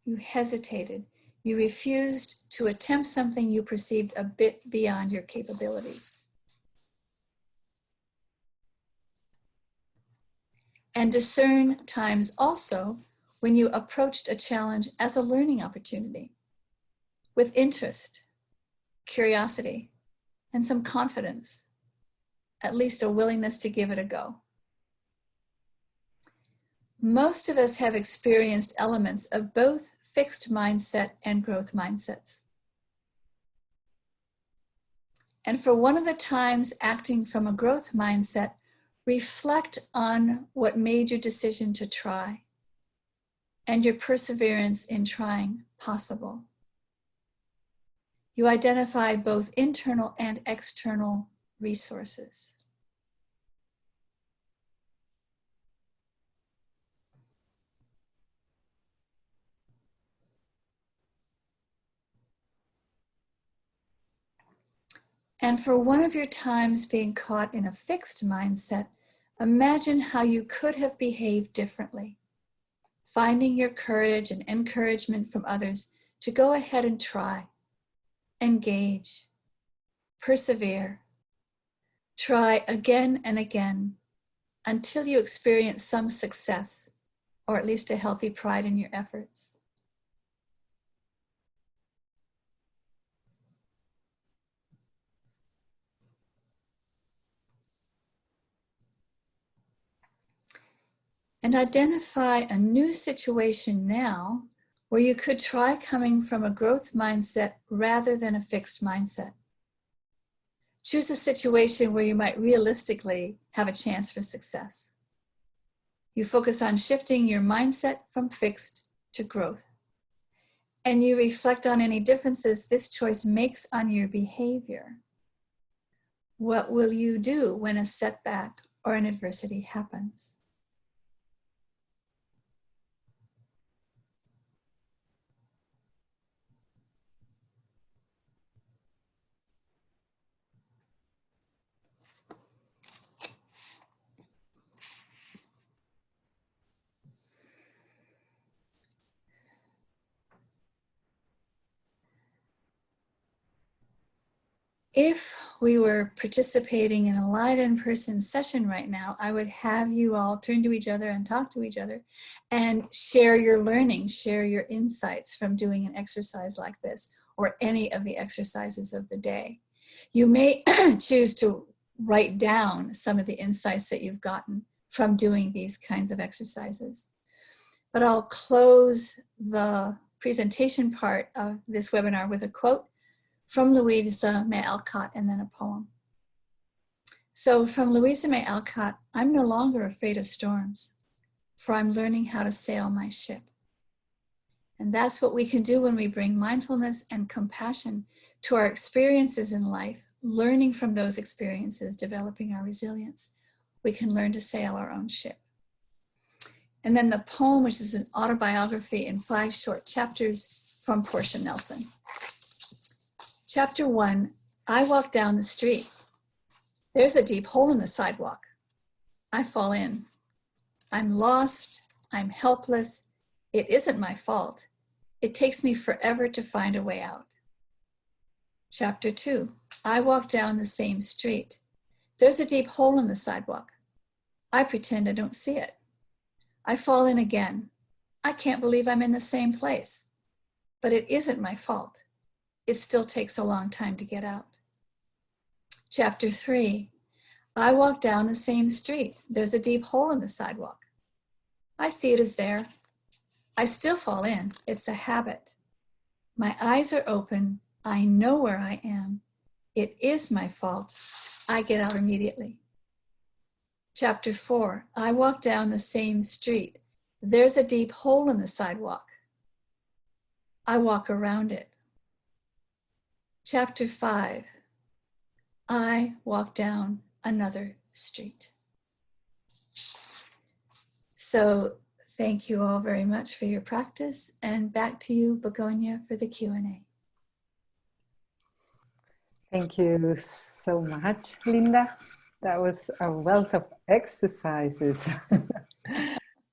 You hesitated. You refused to attempt something you perceived a bit beyond your capabilities. And discern times also when you approached a challenge as a learning opportunity, with interest, curiosity, and some confidence, at least a willingness to give it a go. Most of us have experienced elements of both fixed mindset and growth mindsets. And for one of the times acting from a growth mindset, reflect on what made your decision to try and your perseverance in trying possible. You identify both internal and external resources. And for one of your times being caught in a fixed mindset, imagine how you could have behaved differently, finding your courage and encouragement from others to go ahead and try, engage, persevere, try again and again until you experience some success, or at least a healthy pride in your efforts. And identify a new situation now where you could try coming from a growth mindset rather than a fixed mindset. Choose a situation where you might realistically have a chance for success. You focus on shifting your mindset from fixed to growth. And you reflect on any differences this choice makes on your behavior. What will you do when a setback or an adversity happens? If we were participating in a live in-person session right now, I would have you all turn to each other and talk to each other and share your learning, share your insights from doing an exercise like this or any of the exercises of the day. You may choose to write down some of the insights that you've gotten from doing these kinds of exercises. But I'll close the presentation part of this webinar with a quote from Louisa May Alcott and then a poem. So from Louisa May Alcott, I'm no longer afraid of storms, for I'm learning how to sail my ship. And that's what we can do when we bring mindfulness and compassion to our experiences in life, learning from those experiences, developing our resilience. We can learn to sail our own ship. And then the poem, which is an autobiography in 5 short chapters from Portia Nelson. Chapter 1, I walk down the street. There's a deep hole in the sidewalk. I fall in. I'm lost. I'm helpless. It isn't my fault. It takes me forever to find a way out. Chapter 2, I walk down the same street. There's a deep hole in the sidewalk. I pretend I don't see it. I fall in again. I can't believe I'm in the same place. But it isn't my fault. It still takes a long time to get out. Chapter 3, I walk down the same street. There's a deep hole in the sidewalk. I see it as there. I still fall in. It's a habit. My eyes are open. I know where I am. It is my fault. I get out immediately. Chapter 4, I walk down the same street. There's a deep hole in the sidewalk. I walk around it. Chapter 5, I walk down another street. So thank you all very much for your practice, and back to you, Begonia, for the Q&A. Thank you so much, Linda. That was a wealth of exercises.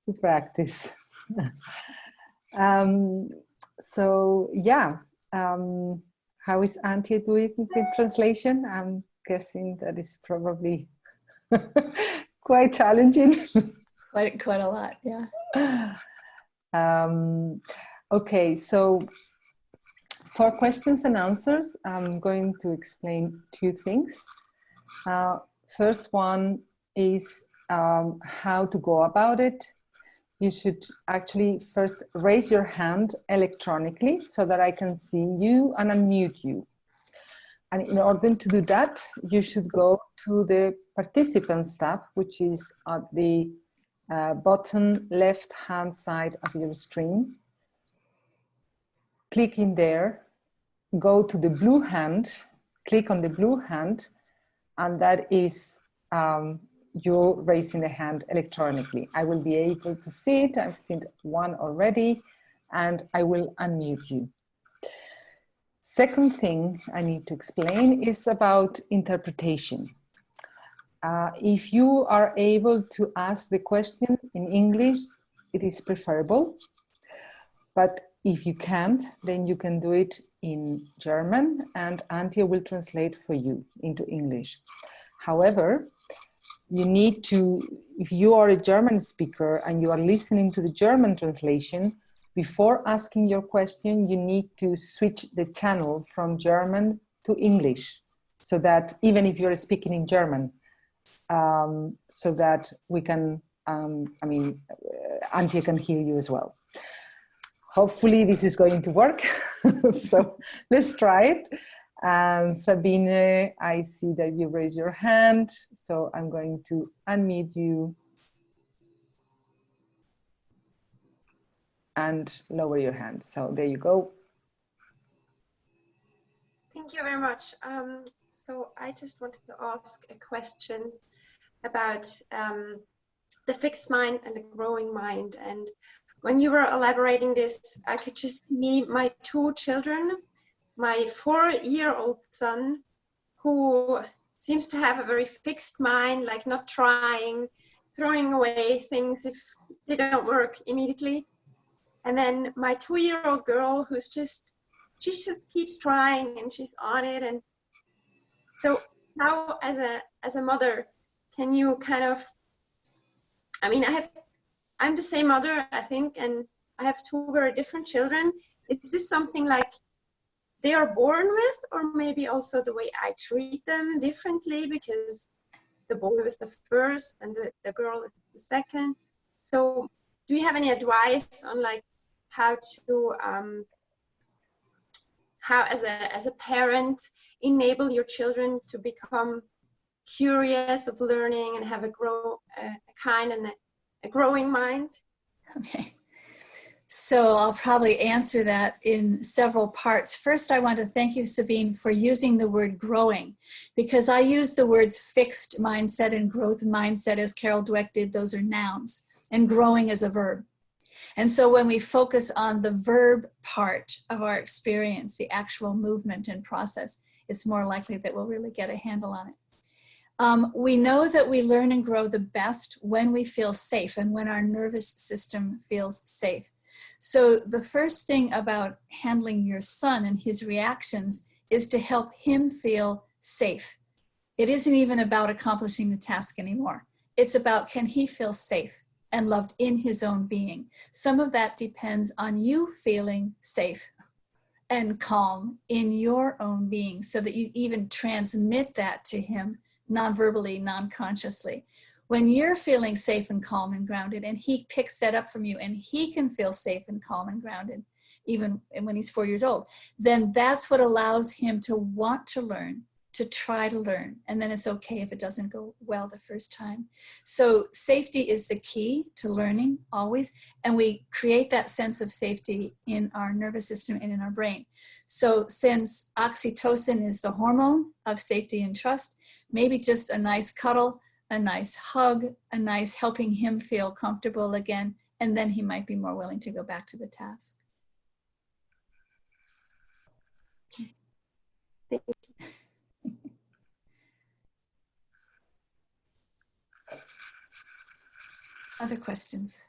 to practice. So yeah, how is Antje doing with translation? I'm guessing that is probably quite challenging. Quite a lot, yeah. Okay, so for questions and answers, I'm going to explain two things. First one is how to go about it. You should actually first raise your hand electronically so that I can see you and unmute you. And in order to do that, you should go to the participants tab, which is at the bottom left-hand side of your screen. Click in there, go to the blue hand, click on the blue hand, and that is you raising the hand electronically. I will be able to see it. I've seen one already, and I will unmute you. Second thing I need to explain is about interpretation. If you are able to ask the question in English, it is preferable. But if you can't, then you can do it in German, and Antje will translate for you into English. However, you need to, if you are a German speaker and you are listening to the German translation, before asking your question, you need to switch the channel from German to English, so that even if you're speaking in German, so that we can, Antje can hear you as well. Hopefully this is going to work. So let's try it. And Sabine, I see that you raise your hand, so I'm going to unmute you and lower your hand. So there you go. Thank you very much. So I just wanted to ask a question about the fixed mind and the growing mind. And when you were elaborating this, I could just see my two children, my 4-year-old son, who seems to have a very fixed mind, like not trying, throwing away things if they don't work immediately. And then my 2-year-old girl, who's she just keeps trying and she's on it. And so how, as a mother, can you kind of, I'm the same mother, I think, and I have two very different children. Is this something like they are born with, or maybe also the way I treat them differently, because the boy was the first and the girl is the second? So do you have any advice on like how to, how as a parent enable your children to become curious of learning and have a kind and a growing mind? Okay. So I'll probably answer that in several parts. First, I want to thank you, Sabine, for using the word growing, because I use the words fixed mindset and growth mindset as Carol Dweck did. Those are nouns, and growing is a verb. And so when we focus on the verb part of our experience, the actual movement and process, it's more likely that we'll really get a handle on it. We know that we learn and grow the best when we feel safe and when our nervous system feels safe. So the first thing about handling your son and his reactions is to help him feel safe. It isn't even about accomplishing the task anymore. It's about, can he feel safe and loved in his own being? Some of that depends on you feeling safe and calm in your own being, so that you even transmit that to him non-verbally, non-consciously. When you're feeling safe and calm and grounded, and he picks that up from you, and he can feel safe and calm and grounded, even when he's 4 years old, then that's what allows him to want to learn, to try to learn. And then it's okay if it doesn't go well the first time. So safety is the key to learning always. And we create that sense of safety in our nervous system and in our brain. So since oxytocin is the hormone of safety and trust, maybe just a nice cuddle, a nice hug, a nice helping him feel comfortable again, and then he might be more willing to go back to the task. Thank you. Other questions?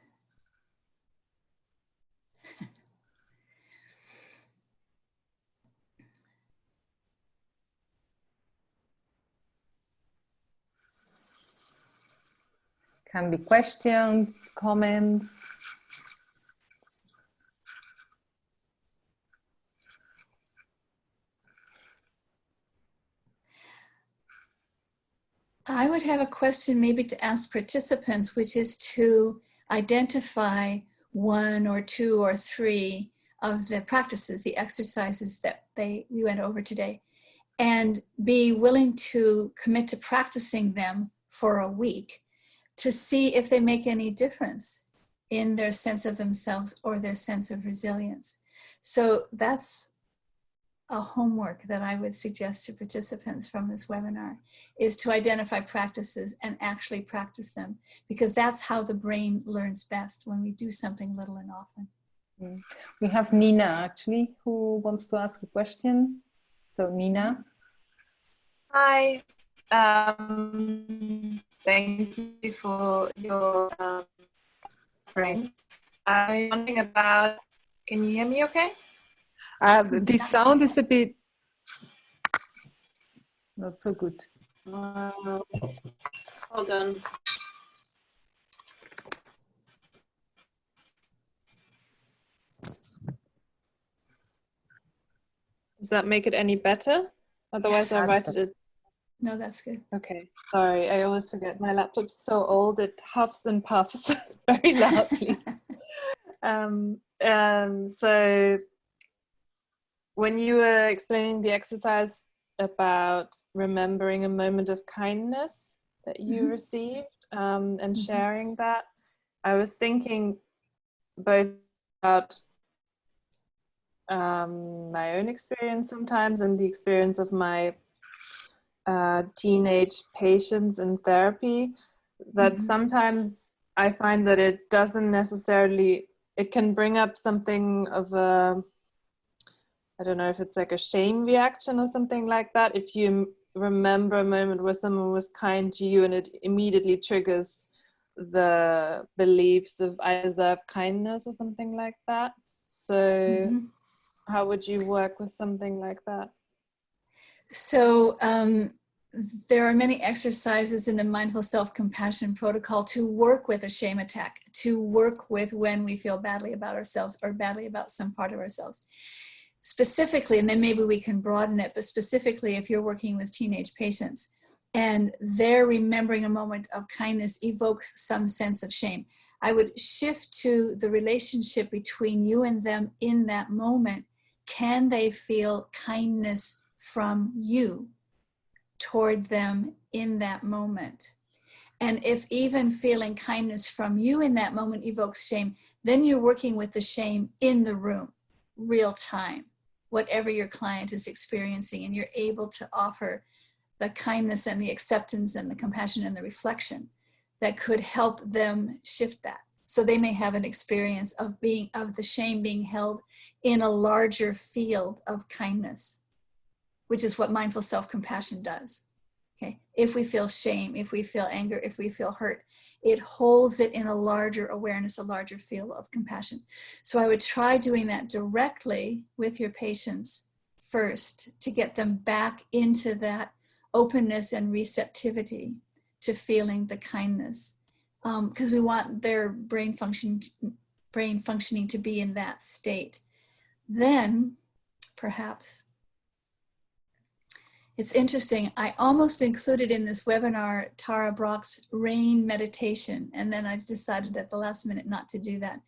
Can be questions, comments. I would have a question maybe to ask participants, which is to identify 1 or 2 or 3 of the practices, the exercises that we went over today, and be willing to commit to practicing them for a week to see if they make any difference in their sense of themselves or their sense of resilience. So that's a homework that I would suggest to participants from this webinar, is to identify practices and actually practice them, because that's how the brain learns best, when we do something little and often. We have Nina actually who wants to ask a question. So Nina. Hi, thank you for your frame. I'm wondering about, can you hear me okay? The sound is a bit not so good. Hold on. Does that make it any better? Otherwise, Yes. I write it. No, that's good. Okay, sorry, I always forget. My laptop's so old, it huffs and puffs very loudly. So when you were explaining the exercise about remembering a moment of kindness that you received and sharing that, I was thinking both about my own experience sometimes and the experience of my teenage patients in therapy, that sometimes I find that it doesn't necessarily, it can bring up something of a, I don't know if it's like a shame reaction or something like that, if you remember a moment where someone was kind to you and it immediately triggers the beliefs of I deserve kindness or something like that. So how would you work with something like that? So there are many exercises in the mindful self-compassion protocol to work with a shame attack, to work with when we feel badly about ourselves or badly about some part of ourselves. Specifically, and then maybe we can broaden it, but specifically if you're working with teenage patients and they're remembering a moment of kindness evokes some sense of shame, I would shift to the relationship between you and them in that moment. Can they feel kindness from you toward them in that moment? And if even feeling kindness from you in that moment evokes shame, then you're working with the shame in the room, real time, whatever your client is experiencing, and you're able to offer the kindness and the acceptance and the compassion and the reflection that could help them shift that. So they may have an experience of the shame being held in a larger field of kindness, which is what mindful self-compassion does. Okay, if we feel shame, if we feel anger, if we feel hurt, it holds it in a larger awareness, a larger field of compassion. So I would try doing that directly with your patients first to get them back into that openness and receptivity to feeling the kindness, because we want their brain functioning to be in that state. Then, perhaps, it's interesting, I almost included in this webinar Tara Brach's rain meditation, and then I decided at the last minute not to do that.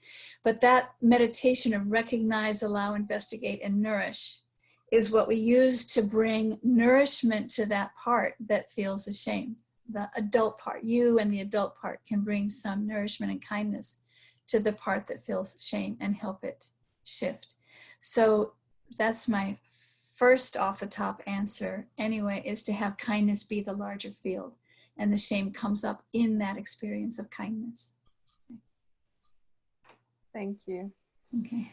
But that meditation of recognize, allow, investigate, and nourish is what we use to bring nourishment to that part that feels ashamed. The adult part, you and the adult part can bring some nourishment and kindness to the part that feels shame and help it shift. So that's my first off the top answer anyway, is to have kindness be the larger field, and the shame comes up in that experience of kindness. Thank you. Okay.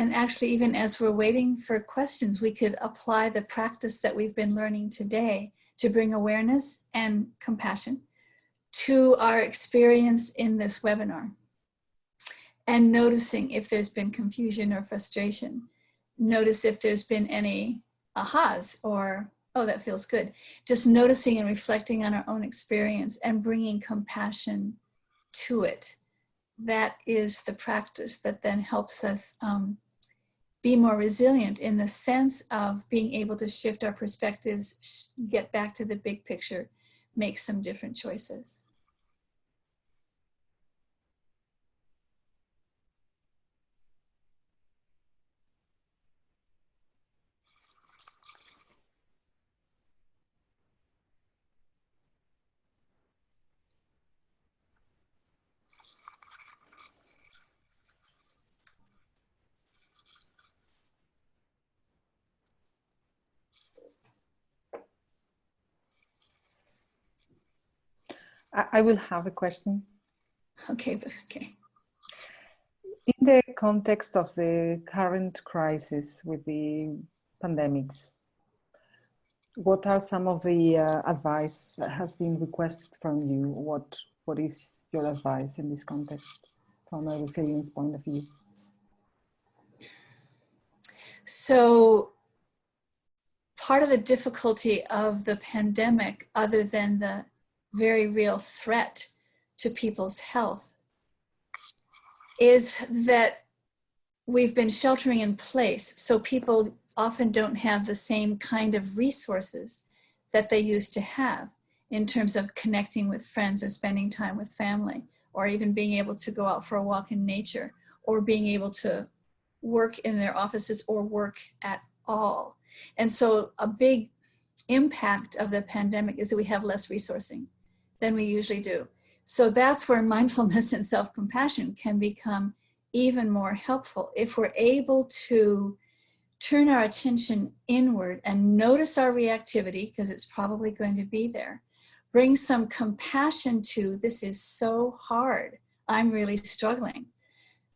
And actually, even as we're waiting for questions, we could apply the practice that we've been learning today to bring awareness and compassion to our experience in this webinar. And noticing if there's been confusion or frustration. Notice if there's been any ahas or, oh, that feels good. Just noticing and reflecting on our own experience and bringing compassion to it. That is the practice that then helps us be more resilient in the sense of being able to shift our perspectives, get back to the big picture, make some different choices. I will have a question. Okay, okay. In the context of the current crisis with the pandemics, what are some of the advice that has been requested from you? What is your advice in this context from a resilience point of view? So part of the difficulty of the pandemic, other than the very real threat to people's health, is that we've been sheltering in place. So people often don't have the same kind of resources that they used to have in terms of connecting with friends or spending time with family, or even being able to go out for a walk in nature, or being able to work in their offices or work at all. And so a big impact of the pandemic is that we have less resourcing than we usually do. So that's where mindfulness and self-compassion can become even more helpful if we're able to turn our attention inward and notice our reactivity, because it's probably going to be there. Bring some compassion to, this is so hard. I'm really struggling.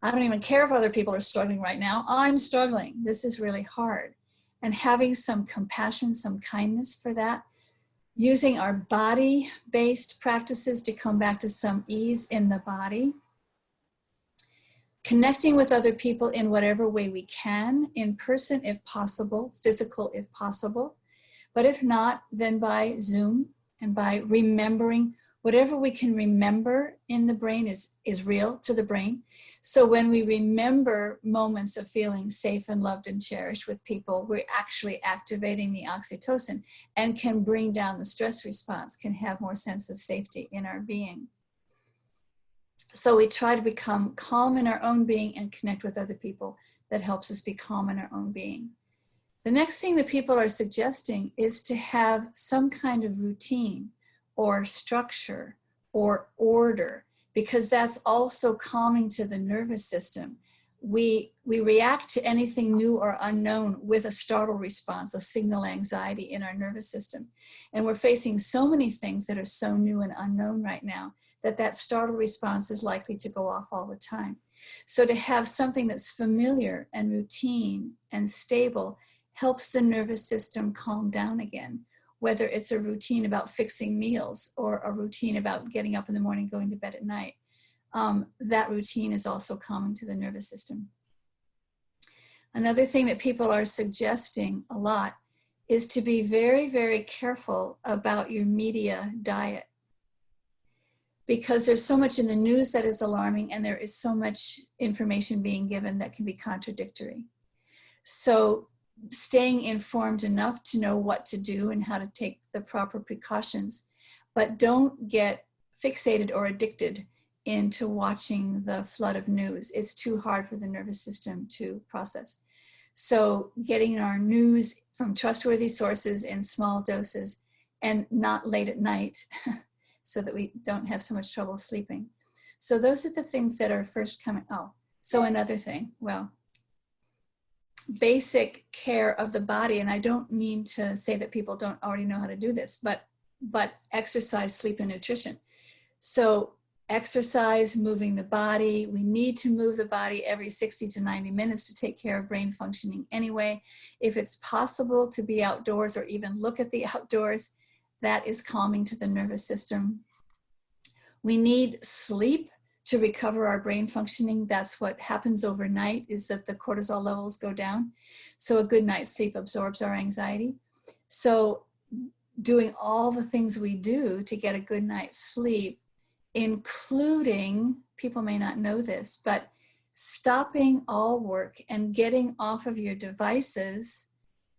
I don't even care if other people are struggling right now. I'm struggling. This is really hard. And having some compassion, some kindness for that, using our body-based practices to come back to some ease in the body, connecting with other people in whatever way we can, in person if possible, physical if possible, but if not, then by Zoom and by remembering whatever we can remember in the brain is real to the brain. So when we remember moments of feeling safe and loved and cherished with people, we're actually activating the oxytocin and can bring down the stress response, can have more sense of safety in our being. So we try to become calm in our own being and connect with other people. That helps us be calm in our own being. The next thing that people are suggesting is to have some kind of routine or structure or order, because that's also calming to the nervous system. We react to anything new or unknown with a startle response, a signal anxiety in our nervous system. And we're facing so many things that are so new and unknown right now that startle response is likely to go off all the time. So to have something that's familiar and routine and stable helps the nervous system calm down again, whether it's a routine about fixing meals or a routine about getting up in the morning, going to bed at night. That routine is also calming to the nervous system. Another thing that people are suggesting a lot is to be very, very careful about your media diet, because there's so much in the news that is alarming, and there is so much information being given that can be contradictory. So staying informed enough to know what to do and how to take the proper precautions, but don't get fixated or addicted into watching the flood of news. It's too hard for the nervous system to process. So getting our news from trustworthy sources in small doses and not late at night so that we don't have so much trouble sleeping. So those are the things that are first coming. Oh, so another thing, well, basic care of the body, and I don't mean to say that people don't already know how to do this, but exercise, sleep, and nutrition. So exercise, moving the body. We need to move the body every 60 to 90 minutes to take care of brain functioning anyway. If it's possible to be outdoors or even look at the outdoors, that is calming to the nervous system. We need sleep to recover our brain functioning. That's what happens overnight, is that the cortisol levels go down. So a good night's sleep absorbs our anxiety. So doing all the things we do to get a good night's sleep, including, people may not know this, but stopping all work and getting off of your devices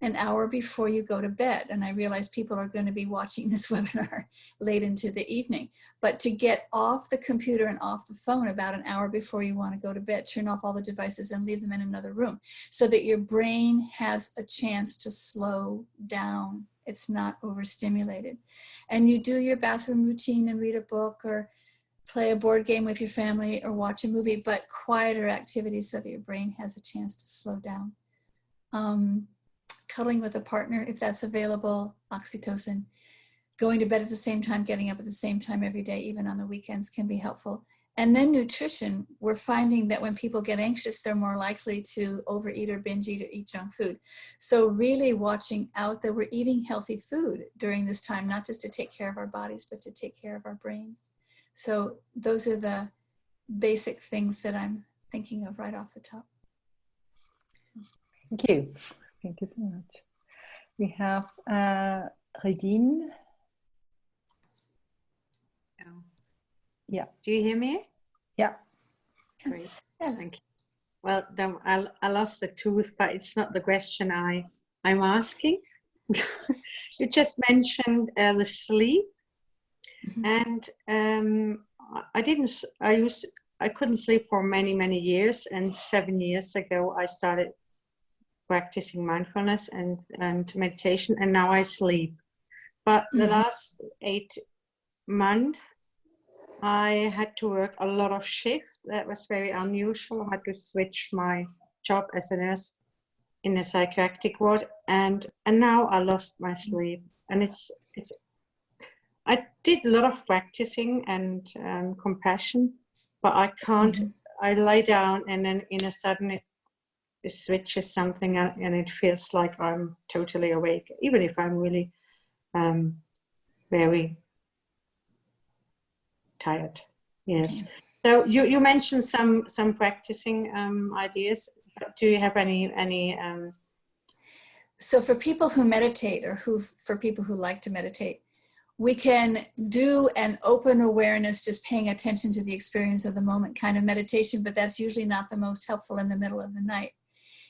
an hour before you go to bed. And I realize people are going to be watching this webinar late into the evening, but to get off the computer and off the phone about an hour before you want to go to bed, turn off all the devices and leave them in another room so that your brain has a chance to slow down. It's not overstimulated. And you do your bathroom routine and read a book or play a board game with your family or watch a movie, but quieter activities so that your brain has a chance to slow down. Cuddling with a partner, if that's available, oxytocin. Going to bed at the same time, getting up at the same time every day, even on the weekends, can be helpful. And then nutrition, we're finding that when people get anxious, they're more likely to overeat or binge eat or eat junk food. So really watching out that we're eating healthy food during this time, not just to take care of our bodies, but to take care of our brains. So those are the basic things that I'm thinking of right off the top. Thank you. Thank you so much. We have Regine. Yeah. Do you hear me? Yeah. Great. Yeah. Thank you. Well, then I lost the tooth, but it's not the question I'm asking. You just mentioned the sleep, and I couldn't sleep for many years, and 7 years ago I started practicing mindfulness and meditation, and now I sleep. But the last 8 months I had to work a lot of shift. That was very unusual. I had to switch my job as a nurse in a psychiatric ward, and now I lost my sleep. And it's I did a lot of practicing and compassion, but I can't. I lie down, and then in a sudden it switches something, and it feels like I'm totally awake, even if I'm really very tired. Yes. So you mentioned some practicing ideas. Do you have any? So for people who meditate, or for people who like to meditate, we can do an open awareness, just paying attention to the experience of the moment kind of meditation, but that's usually not the most helpful in the middle of the night.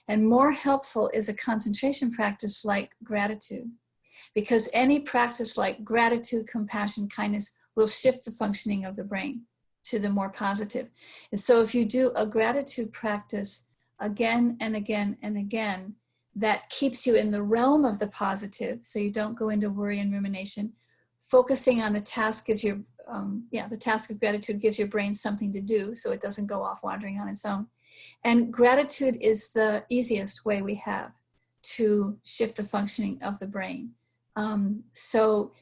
And more helpful is a concentration practice like gratitude, because any practice like gratitude, compassion, kindness will shift the functioning of the brain to the more positive. And so if you do a gratitude practice again and again and again, that keeps you in the realm of the positive, so you don't go into worry and rumination. Focusing on the task gives your, the task of gratitude gives your brain something to do, so it doesn't go off wandering on its own. And gratitude is the easiest way we have to shift the functioning of the brain. So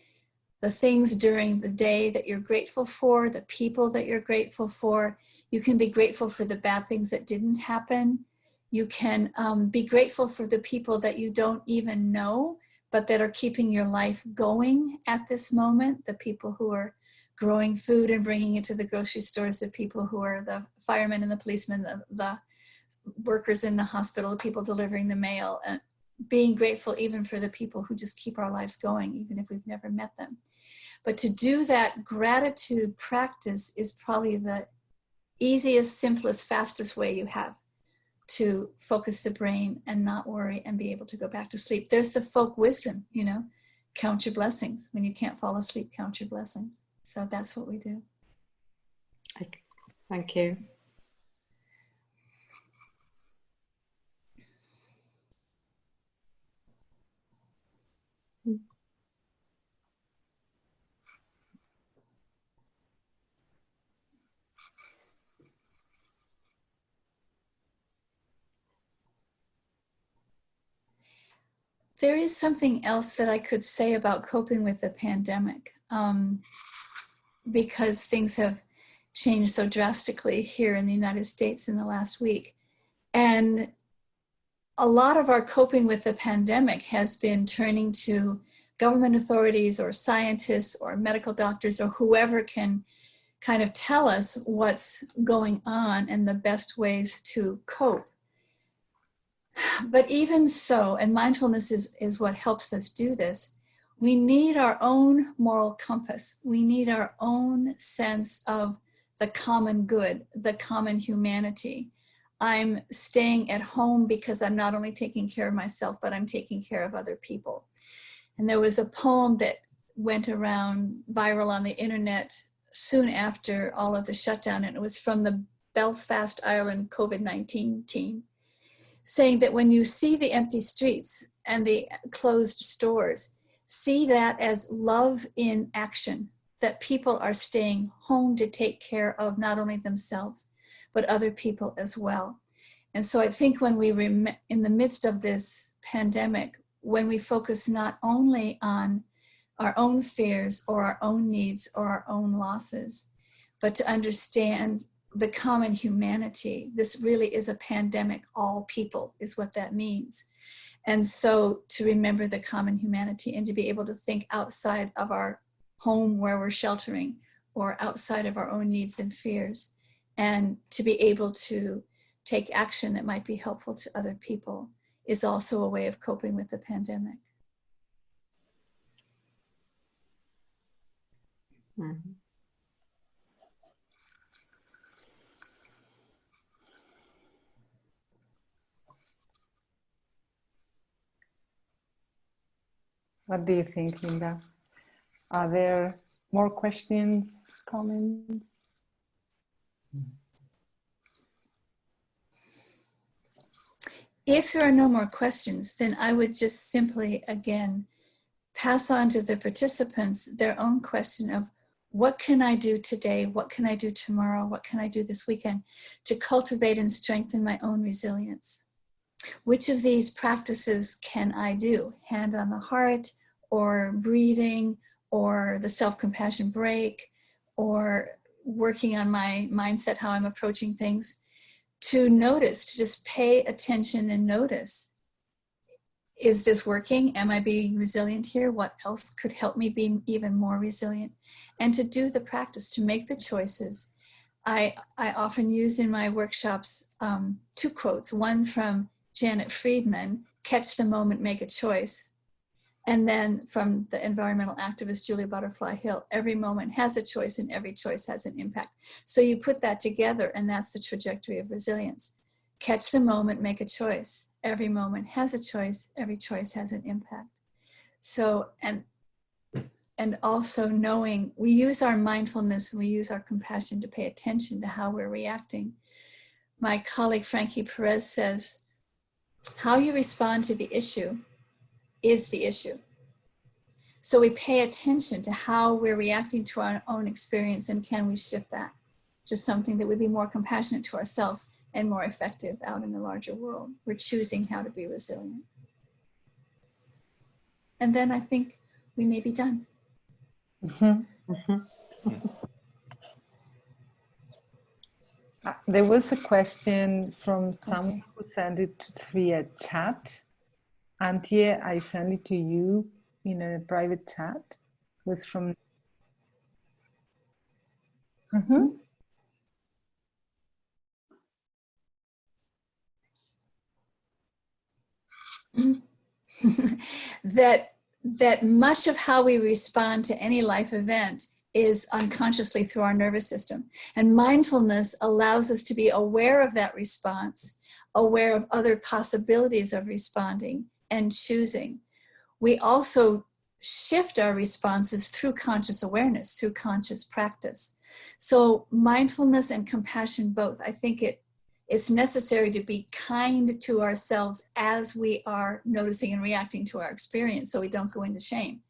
the things during the day that you're grateful for, the people that you're grateful for, you can be grateful for the bad things that didn't happen. You can be grateful for the people that you don't even know, but that are keeping your life going at this moment, the people who are growing food and bringing it to the grocery stores, the people who are the firemen and the policemen, the workers in the hospital, the people delivering the mail, and being grateful even for the people who just keep our lives going, even if we've never met them. But to do that gratitude practice is probably the easiest, simplest, fastest way you have to focus the brain and not worry and be able to go back to sleep. There's the folk wisdom, count your blessings. When you can't fall asleep, count your blessings. So that's what we do. Thank you. There is something else that I could say about coping with the pandemic, because things have changed so drastically here in the United States in the last week. And a lot of our coping with the pandemic has been turning to government authorities or scientists or medical doctors or whoever can kind of tell us what's going on and the best ways to cope. But even so, and mindfulness is what helps us do this, we need our own moral compass. We need our own sense of the common good, the common humanity. I'm staying at home because I'm not only taking care of myself, but I'm taking care of other people. And there was a poem that went around viral on the internet soon after all of the shutdown, and it was from the Belfast, Ireland COVID-19 team, saying that when you see the empty streets and the closed stores, see that as love in action, that people are staying home to take care of not only themselves, but other people as well. And so I think when we, in the midst of this pandemic, when we focus not only on our own fears or our own needs or our own losses, but to understand the common humanity, this really is a pandemic, all people is what that means. And so to remember the common humanity and to be able to think outside of our home where we're sheltering or outside of our own needs and fears, and to be able to take action that might be helpful to other people is also a way of coping with the pandemic. Mm-hmm. What do you think, Linda? Are there more questions, comments? If there are no more questions, then I would just simply, again, pass on to the participants their own question of what can I do today? What can I do tomorrow? What can I do this weekend to cultivate and strengthen my own resilience? Which of these practices can I do? Hand on the heart, or breathing, or the self-compassion break, or working on my mindset, how I'm approaching things, to notice, to just pay attention and notice. Is this working? Am I being resilient here? What else could help me be even more resilient? And to do the practice, to make the choices. I often use in my workshops two quotes, one from Janet Friedman, catch the moment, make a choice. And then from the environmental activist Julia Butterfly Hill, every moment has a choice and every choice has an impact. So you put that together and that's the trajectory of resilience. Catch the moment, make a choice. Every moment has a choice, every choice has an impact. So, and also knowing, we use our mindfulness and we use our compassion to pay attention to how we're reacting. My colleague Frankie Perez says, how you respond to the issue is the issue. So we pay attention to how we're reacting to our own experience, and can we shift that to something that would be more compassionate to ourselves and more effective out in the larger world. We're choosing how to be resilient. And then I think we may be done. There was a question from someone who sent it via chat. Antje, I sent it to you in a private chat. It was from... that much of how we respond to any life event is unconsciously through our nervous system. And mindfulness allows us to be aware of that response, aware of other possibilities of responding and choosing. We also shift our responses through conscious awareness, through conscious practice. So mindfulness and compassion both, I think it's necessary to be kind to ourselves as we are noticing and reacting to our experience so we don't go into shame.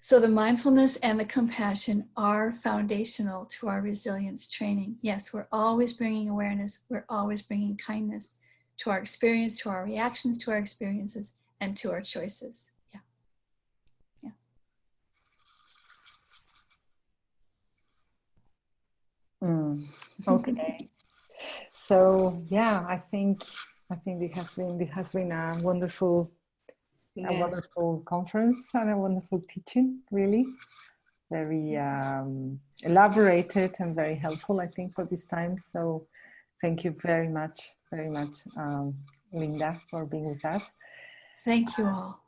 So the mindfulness and the compassion are foundational to our resilience training. Yes, we're always bringing awareness, we're always bringing kindness to our experience, to our reactions to our experiences, and to our choices. Yeah. Yeah. Okay. So yeah, I think it has been a wonderful Yes. conference and a wonderful teaching, really. Very elaborated and very helpful, I think, for this time. So thank you very much, Linda, for being with us. Thank you all.